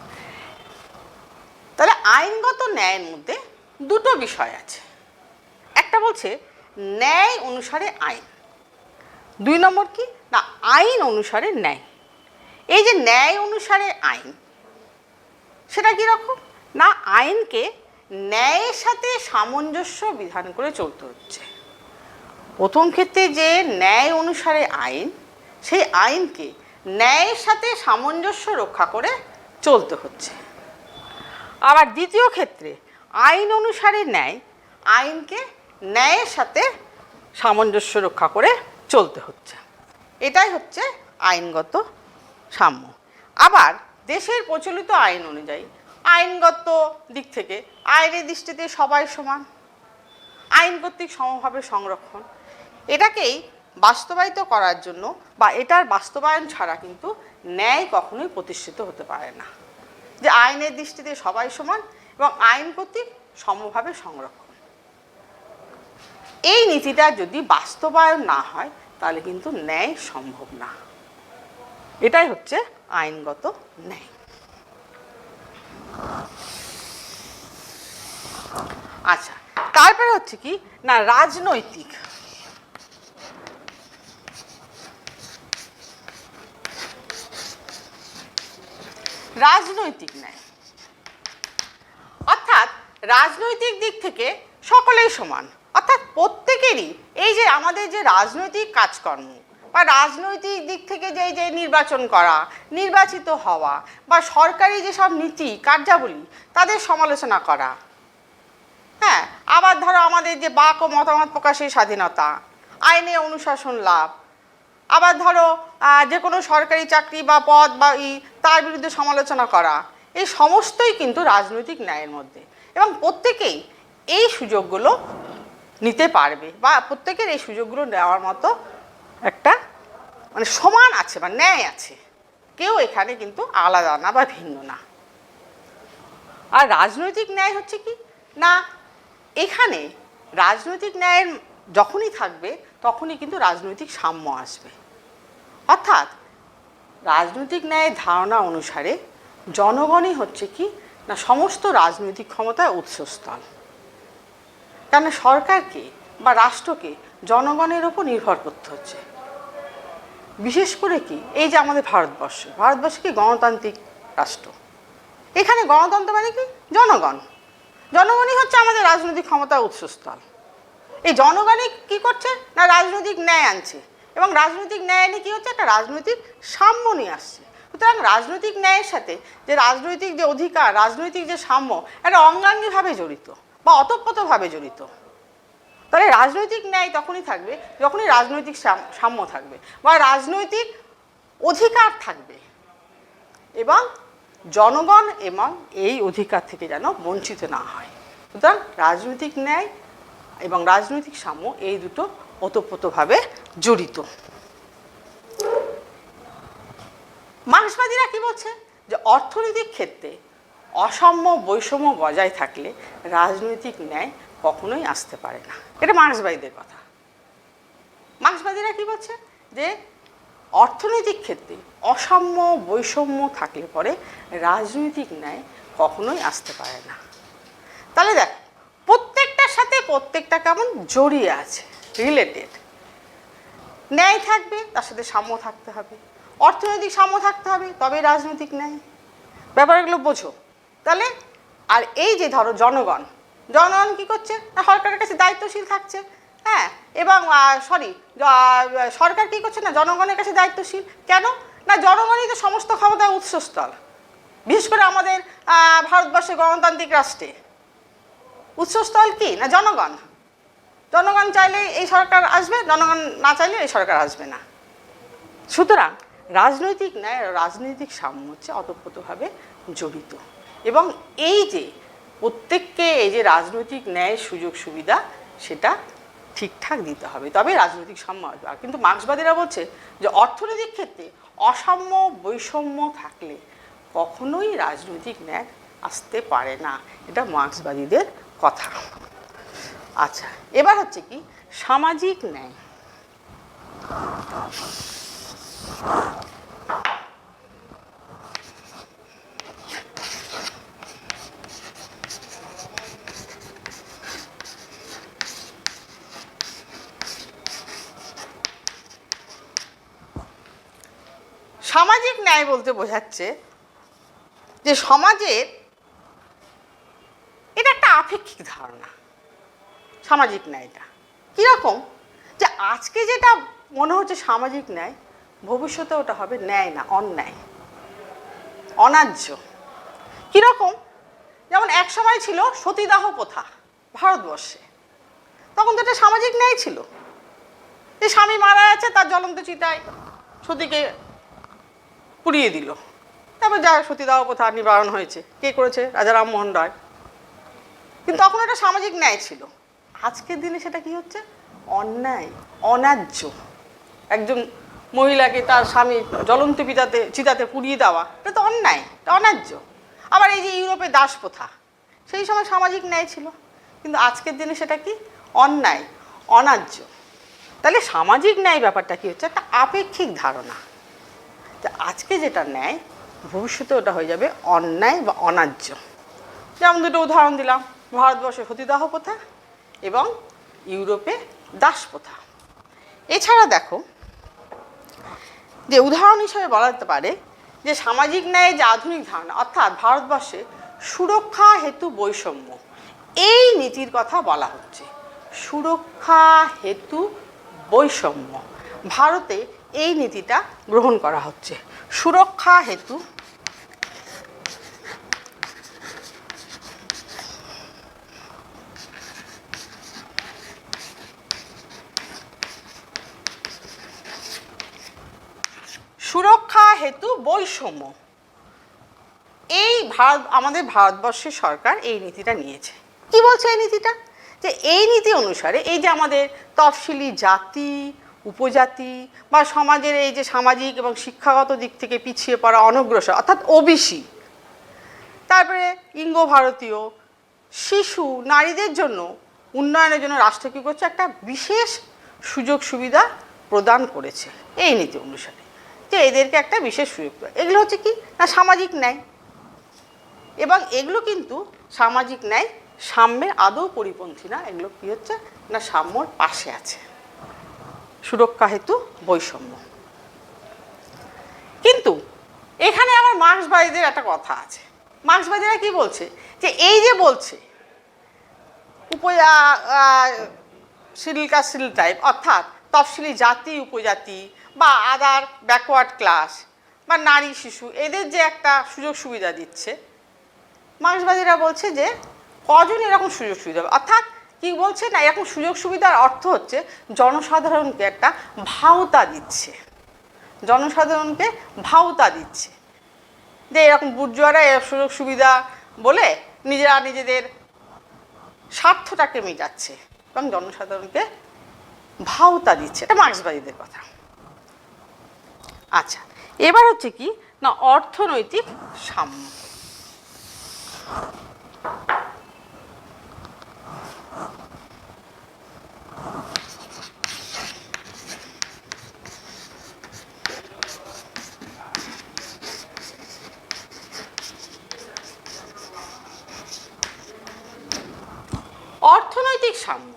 তাহলে আইনগত ন্যায়ের মধ্যে দুটো বিষয় আছে। একটা বলছে ন্যায় অনুসারে আইন, দুই নম্বর কি না আইন অনুসারে ন্যায়। এই যে ন্যায় অনুসারে আইন, সেটা কীরকম না আইনকে ন্যায়ের সাথে সামঞ্জস্য বিধান করে চলতে হচ্ছে। প্রথম ক্ষেত্রে যে ন্যায় অনুসারে আইন, সেই আইনকে ন্যায়ের সাথে সামঞ্জস্য রক্ষা করে চলতে হচ্ছে। আবার দ্বিতীয় ক্ষেত্রে আইন অনুসারে ন্যায়, আইনকে ন্যায়ের সাথে সামঞ্জস্য রক্ষা করে চলতে হচ্ছে। এটাই হচ্ছে আইনগত সাম্য। আবার দেশের প্রচলিত আইন অনুযায়ী আইনগত দিক থেকে আইনের দৃষ্টিতে সবাই সমান, আইন কর্তৃক সমভাবে সংরক্ষণ, এটাকেই বাস্তবায়িত করার জন্য বা এটার বাস্তবায়ন ছাড়া কিন্তু ন্যায় কখনোই প্রতিষ্ঠিত হতে পারে না। যে আইনের দৃষ্টিতে সবাই সমান এবং আইন কর্তৃক সমভাবে সংরক্ষণ, এই নীতিটা যদি বাস্তবায়ন না হয় তাহলে কিন্তু ন্যায় সম্ভব না। এটাই হচ্ছে আইনগত ন্যায়। আচ্ছা, তারপরে হচ্ছে কি না রাজনৈতিক। রাজনৈতিক ন্যায় অর্থাৎ রাজনৈতিক দিক থেকে সকলেই সমান, অর্থাৎ প্রত্যেকেরই এই যে আমাদের যে রাজনৈতিক কাজকর্ম বা রাজনৈতিক দিক থেকে যে নির্বাচন করা, নির্বাচিত হওয়া বা সরকারি যেসব নীতি কার্যাবলী তাদের সমালোচনা করা, হ্যাঁ, আবার ধরো আমাদের যে বাক ও মতামত প্রকাশের স্বাধীনতা, আইনে অনুশাসন লাভ, আবার ধরো যে কোনো সরকারি চাকরি বা পদ বা তার বিরুদ্ধে সমালোচনা করা, এই সমস্তই কিন্তু রাজনৈতিক ন্যায়ের মধ্যে এবং প্রত্যেকেই এই সুযোগগুলো নিতে পারবে বা প্রত্যেকের এই সুযোগগুলো নেওয়ার মতো একটা মানে সমান আছে বা ন্যায় আছে, কেউ এখানে কিন্তু আলাদা না বা ভিন্ন না। আর রাজনৈতিক ন্যায় হচ্ছে কি না এখানে রাজনৈতিক ন্যায়ের যখনই থাকবে তখনই কিন্তু রাজনৈতিক সাম্য আসবে। অর্থাৎ রাজনৈতিক ন্যায়ের ধারণা অনুসারে জনগণই হচ্ছে কি না সমস্ত রাজনৈতিক ক্ষমতার উৎসস্থল। কেন সরকারকে বা রাষ্ট্রকে জনগণের ওপর নির্ভর করতে হচ্ছে। বিশেষ করে কি এই যে আমাদের ভারতবর্ষ কি গণতান্ত্রিক রাষ্ট্র, এখানে গণতন্ত্র মানে কি জনগণ, জনগণই হচ্ছে আমাদের রাজনৈতিক ক্ষমতার উৎসস্থল। এই জনগণই কি করছে না রাজনৈতিক ন্যায় আনছে এবং রাজনৈতিক ন্যায় নিয়ে কী হচ্ছে একটা রাজনৈতিক সাম্য নিয়ে আসছে। সুতরাং রাজনৈতিক ন্যায়ের সাথে যে রাজনৈতিক যে অধিকার, রাজনৈতিক যে সাম্য একটা অঙ্গাঙ্গিভাবে জড়িত বা অতপ্রতভাবে জড়িত। তাহলে রাজনৈতিক ন্যায় তখনই থাকবে যখনই রাজনৈতিক সাম্য থাকবে বা রাজনৈতিক অধিকার থাকবে এবং জনগণ এবং এই অধিকার থেকে যেন বঞ্চিত না হয়। সুতরাং রাজনৈতিক ন্যায় এবং রাজনৈতিক সাম্য এই দুটো ওতপ্রোতভাবে জড়িত। মার্ক্সবাদীরা কি বলছে যে অর্থনৈতিক ক্ষেত্রে অসাম্য বৈষম্য বজায় থাকলে রাজনৈতিক ন্যায় কখনোই আসতে পারে না। এটা মার্ক্সবাদীদের কথা। মার্ক্সবাদীরা কি বলছে যে অর্থনৈতিক ক্ষেত্রে অসাম্য বৈষম্য থাকলে পরে রাজনৈতিক ন্যায় কখনোই আসতে পারে না। তাহলে দেখ, প্রত্যেকটার সাথে প্রত্যেকটা কেমন জড়িয়ে আছে, রিলেটেড। ন্যায় থাকবে, তার সাথে সাম্য থাকতে হবে, অর্থনৈতিক সাম্য থাকতে হবে, তবে রাজনৈতিক ন্যায়। ব্যাপারগুলো বোঝো। তাহলে আর এই যে ধরো জনগণ কি করছে, সরকারের কাছে দায়িত্বশীল থাকছে। হ্যাঁ, এবং সরকার কি করছে না, জনগণের কাছে দায়িত্বশীল। কেন না, জনগণই তো সমস্ত ক্ষমতার উৎসস্থল। বিশেষ করে আমাদের ভারতবর্ষের গণতান্ত্রিক রাষ্ট্রে উৎসস্থল কি না, জনগণ। জনগণ চাইলে এই সরকার আসবে, জনগণ না চাইলে এই সরকার আসবে না। সুতরাং রাজনৈতিক ন্যায় আর রাজনৈতিক সাম্য হচ্ছে ওতপ্রোতভাবে জড়িত। এবং এই যে প্রত্যেককে এই যে রাজনৈতিক ন্যায়ের সুযোগ সুবিধা, সেটা ঠিকঠাক দিতে হবে, তবে রাজনৈতিক সাম্য আসবে। আর কিন্তু মার্ক্সবাদীরা বলছে যে অর্থনৈতিক ক্ষেত্রে অসাম্য বৈষম্য থাকলে কখনোই রাজনৈতিক ন্যায় আসতে পারে না। এটা মার্ক্সবাদীদের কথা। আচ্ছা, এবার হচ্ছে কি সামাজিক ন্যায়। সামাজিক ন্যায় বলতে বোঝাচ্ছে যে সমাজের, এটা একটা আপেক্ষিক ধারণা। সামাজিক ন্যায়টা কীরকম, যে আজকে যেটা মনে হচ্ছে সামাজিক ন্যায়, ভবিষ্যতে ওটা হবে ন্যায় না, অন্যায়, অন্যায্য। কীরকম, যেমন এক সময় ছিল সতীদাহ প্রথা ভারতবর্ষে, তখন তো এটা সামাজিক ন্যায় ছিল। যে স্বামী মারা যাচ্ছে, তার জ্বলন্ত চিতায় সতীকে পুড়িয়ে দিল, তারপর যা সতীদাহ প্রথা নিবারণ হয়েছে। কে করেছে? রাজা রামমোহন রায়। কিন্তু তখন এটা সামাজিক ন্যায় ছিল। আজকের দিনে সেটা কি হচ্ছে? অন্যায়, অন্যায্য। একজন মহিলাকে তার স্বামী জ্বলন্ত চিতাতে পুড়িয়ে দেওয়া, এটা তো অন্যায়, এটা অন্যায্য। আবার এই যে ইউরোপে দাস প্রথা, সেই সময় সামাজিক ন্যায় ছিল, কিন্তু আজকের দিনে সেটা কি? অন্যায়, অন্যায্য। তাহলে সামাজিক ন্যায় ব্যাপারটা কি হচ্ছে? একটা আপেক্ষিক ধারণা। আজকে যেটা ন্যায়, ভবিষ্যতে ওটা হয়ে যাবে অন্যায় বা অন্যায্য। যেমন দুটো উদাহরণ দিলাম, ভারতবর্ষে সতীদাহ প্রথা এবং ইউরোপে দাস প্রথা। এছাড়া দেখো যে উদাহরণ হিসেবে বলা যেতে পারে যে সামাজিক ন্যায়ের যে আধুনিক ধারণা, অর্থাৎ ভারতবর্ষে সুরক্ষা হেতু বৈষম্য, এই নীতির কথা বলা হচ্ছে। সুরক্ষা হেতু বৈষম্য, ভারতে এই নীতিটা গ্রহণ করা হচ্ছে। সুরক্ষা হেতু সুরক্ষা হেতু বৈষম্য, এই আমাদের ভারতবর্ষের সরকার এই নীতিটা নিয়েছে। কি বলছে এই নীতিটা? যে এই নীতি অনুসারে এই যে আমাদের তফসিলি জাতি, উপজাতি বা সমাজের এই যে সামাজিক এবং শিক্ষাগত দিক থেকে পিছিয়ে পড়া অনগ্রসর, অর্থাৎ ওবিসি, তারপরে ইঙ্গ ভারতীয়, শিশু, নারীদের জন্য উন্নয়নের জন্য রাষ্ট্র কী করছে? একটা বিশেষ সুযোগ সুবিধা প্রদান করেছে এই নীতি অনুসারে, যে এদেরকে একটা বিশেষ সুযোগ। এগুলো হচ্ছে কি না সামাজিক ন্যায়, এবং এগুলো কিন্তু সামাজিক ন্যায় সাম্যের আদৌ পরিপন্থী না। এগুলো কি হচ্ছে না সাম্যর পাশে আছে। সুরক্ষা হেতু বৈষম্য। কিন্তু এখানে আবার মার্ক্সবাদীদের একটা কথা আছে। মার্ক্সবাদীরা কি বলছে? যে এই যে বলছে শিডিউল কাস্ট শিডিউল ট্রাইব, অর্থাৎ তফসিলি জাতি, উপজাতি বা আদার ব্যাকওয়ার্ড ক্লাস বা নারী, শিশু, এদের যে একটা সুযোগ সুবিধা দিচ্ছে, মার্ক্সবাদীরা বলছে যে কজন এরকম সুযোগ সুবিধা, অর্থাৎ কি বলছে না এরকম সুযোগ সুবিধার অর্থ হচ্ছে জনসাধারণকে একটা ভাওতা দিচ্ছে, জনসাধারণকে ভাওতা দিচ্ছে, যে এরকম বুর্জোয়ারা এর সুযোগ সুবিধা বলে নিজেরা নিজেদের স্বার্থটাকে মেটাচ্ছে এবং জনসাধারণকে ভাওতা দিচ্ছে। এটা মার্ক্সবাদীদের কথা। আচ্ছা, এবার হচ্ছে কি না অর্থনৈতিক সাম্য। অর্থনৈতিক সাম্য।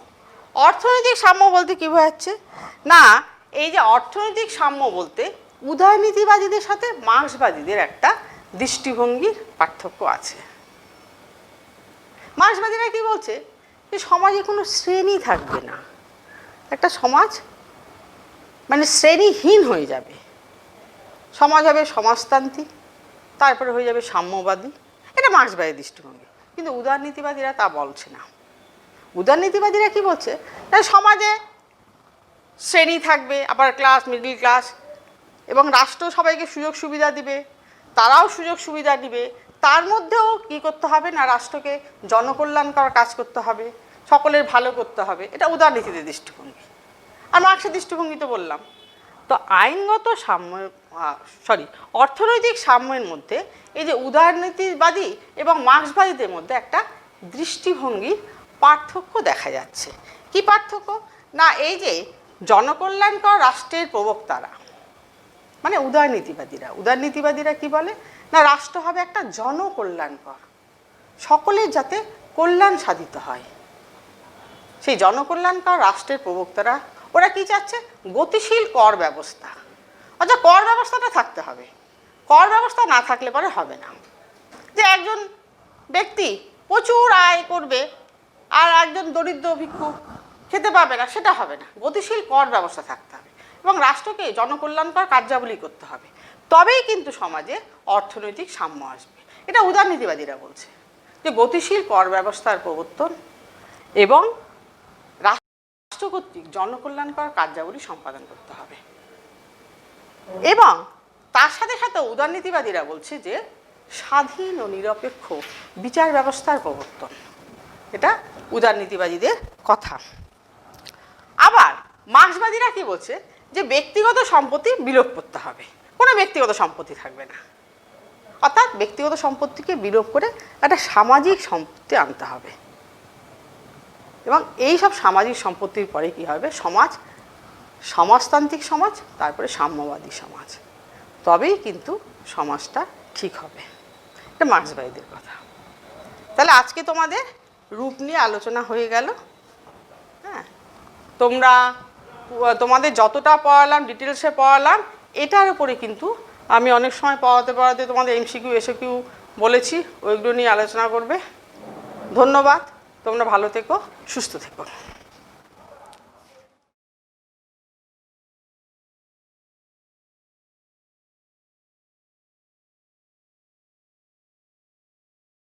অর্থনৈতিক সাম্য বলতে কী বোঝাচ্ছে না, এই যে অর্থনৈতিক সাম্য বলতে উদারনীতিবাদীদের সাথে মার্ক্সবাদীদের একটা দৃষ্টিভঙ্গির পার্থক্য আছে। মার্ক্সবাদীরা কি বলছে যে সমাজে কোনো শ্রেণী থাকবে না, একটা সমাজ মানে শ্রেণীহীন হয়ে যাবে, সমাজ হবে সমাজতান্ত্রিক, তারপরে হয়ে যাবে সাম্যবাদী। এটা মার্ক্সবাদী দৃষ্টিভঙ্গি। কিন্তু উদারনীতিবাদীরা তা বলছে না। উদারনীতিবাদীরা কি বলছে না, সমাজে শ্রেণী থাকবে, আবার ক্লাস, মিডল ক্লাস, এবং রাষ্ট্র সবাইকে সুযোগ সুবিধা দিবে, তারাও সুযোগ সুবিধা দিবে। তার মধ্যেও কি করতে হবে না, রাষ্ট্রকে জনকল্যাণকর কাজ করতে হবে, সকলের ভালো করতে হবে। এটা উদারনীতিদের দৃষ্টিভঙ্গি। আর মার্ক্সের দৃষ্টিভঙ্গি তো বললাম। তো আইনগত সাম্য, অর্থনৈতিক সাম্যের মধ্যে এই যে উদারনীতিবাদী এবং মার্ক্সবাদীদের মধ্যে একটা দৃষ্টিভঙ্গির পার্থক্য দেখা যাচ্ছে। কি পার্থক্য না, এই যে জনকল্যাণকর রাষ্ট্রের প্রবক্তারা মানে উদারনীতিবাদীরা কি বলে না, রাষ্ট্র হবে একটা জনকল্যাণকর, সকলের যাতে কল্যাণ সাধিত হয়। সেই জনকল্যাণকর রাষ্ট্রের প্রবক্তারা ওরা কি চাচ্ছে, গতিশীল কর ব্যবস্থা। অর্থাৎ কর ব্যবস্থাটা থাকতে হবে, কর ব্যবস্থা না থাকলে পরে হবে না। যে একজন ব্যক্তি প্রচুর আয় করবে আর একজন দরিদ্র ভিক্ষুক খেতে পাবে না, সেটা হবে না। গতিশীল কর ব্যবস্থা থাকতে হবে এবং রাষ্ট্রকে জনকল্যাণকর কার্যাবলী করতে হবে, তবেই কিন্তু সমাজে অর্থনৈতিক সাম্য আসবে। এটা উদারনীতিবাদীরা বলছে যে গতিশীল কর ব্যবস্থার প্রবর্তন এবং রাষ্ট্র কর্তৃক জনকল্যাণকর কার্যাবলী সম্পাদন করতে হবে। এবং তার সাথে সাথে উদারনীতিবাদীরা বলছে যে স্বাধীন ও নিরপেক্ষ বিচার ব্যবস্থার প্রবর্তন। এটা উদারনীতিবাদীদের কথা। আবার মার্ক্সবাদীরা কি বলছে যে ব্যক্তিগত সম্পত্তি বিলোপ করতে হবে, কোনো ব্যক্তিগত সম্পত্তি থাকবে না। অর্থাৎ ব্যক্তিগত সম্পত্তিকে বিলোপ করে একটা সামাজিক সম্পত্তি আনতে হবে। এবং এই সব সামাজিক সম্পত্তির পরে কি হবে, সমাজ সমাজতান্ত্রিক সমাজ, তারপরে সাম্যবাদী সমাজ, তবেই কিন্তু সমাজটা ঠিক হবে। এটা মার্ক্সবাদীদের কথা। তাহলে আজকে তোমাদের রূপ নিয়ে আলোচনা হয়ে গেল। হ্যাঁ, তোমাদের যতটা পড়ালাম, ডিটেলসে পড়ালাম, এটার উপরে কিন্তু আমি অনেক সময় পড়াতে তোমাদের এমসিকিউ এসকিউ বলেছি, ওইগুলো নিয়ে আলোচনা করবে। ধন্যবাদ, তোমরা ভালো থেকো, সুস্থ থেকো।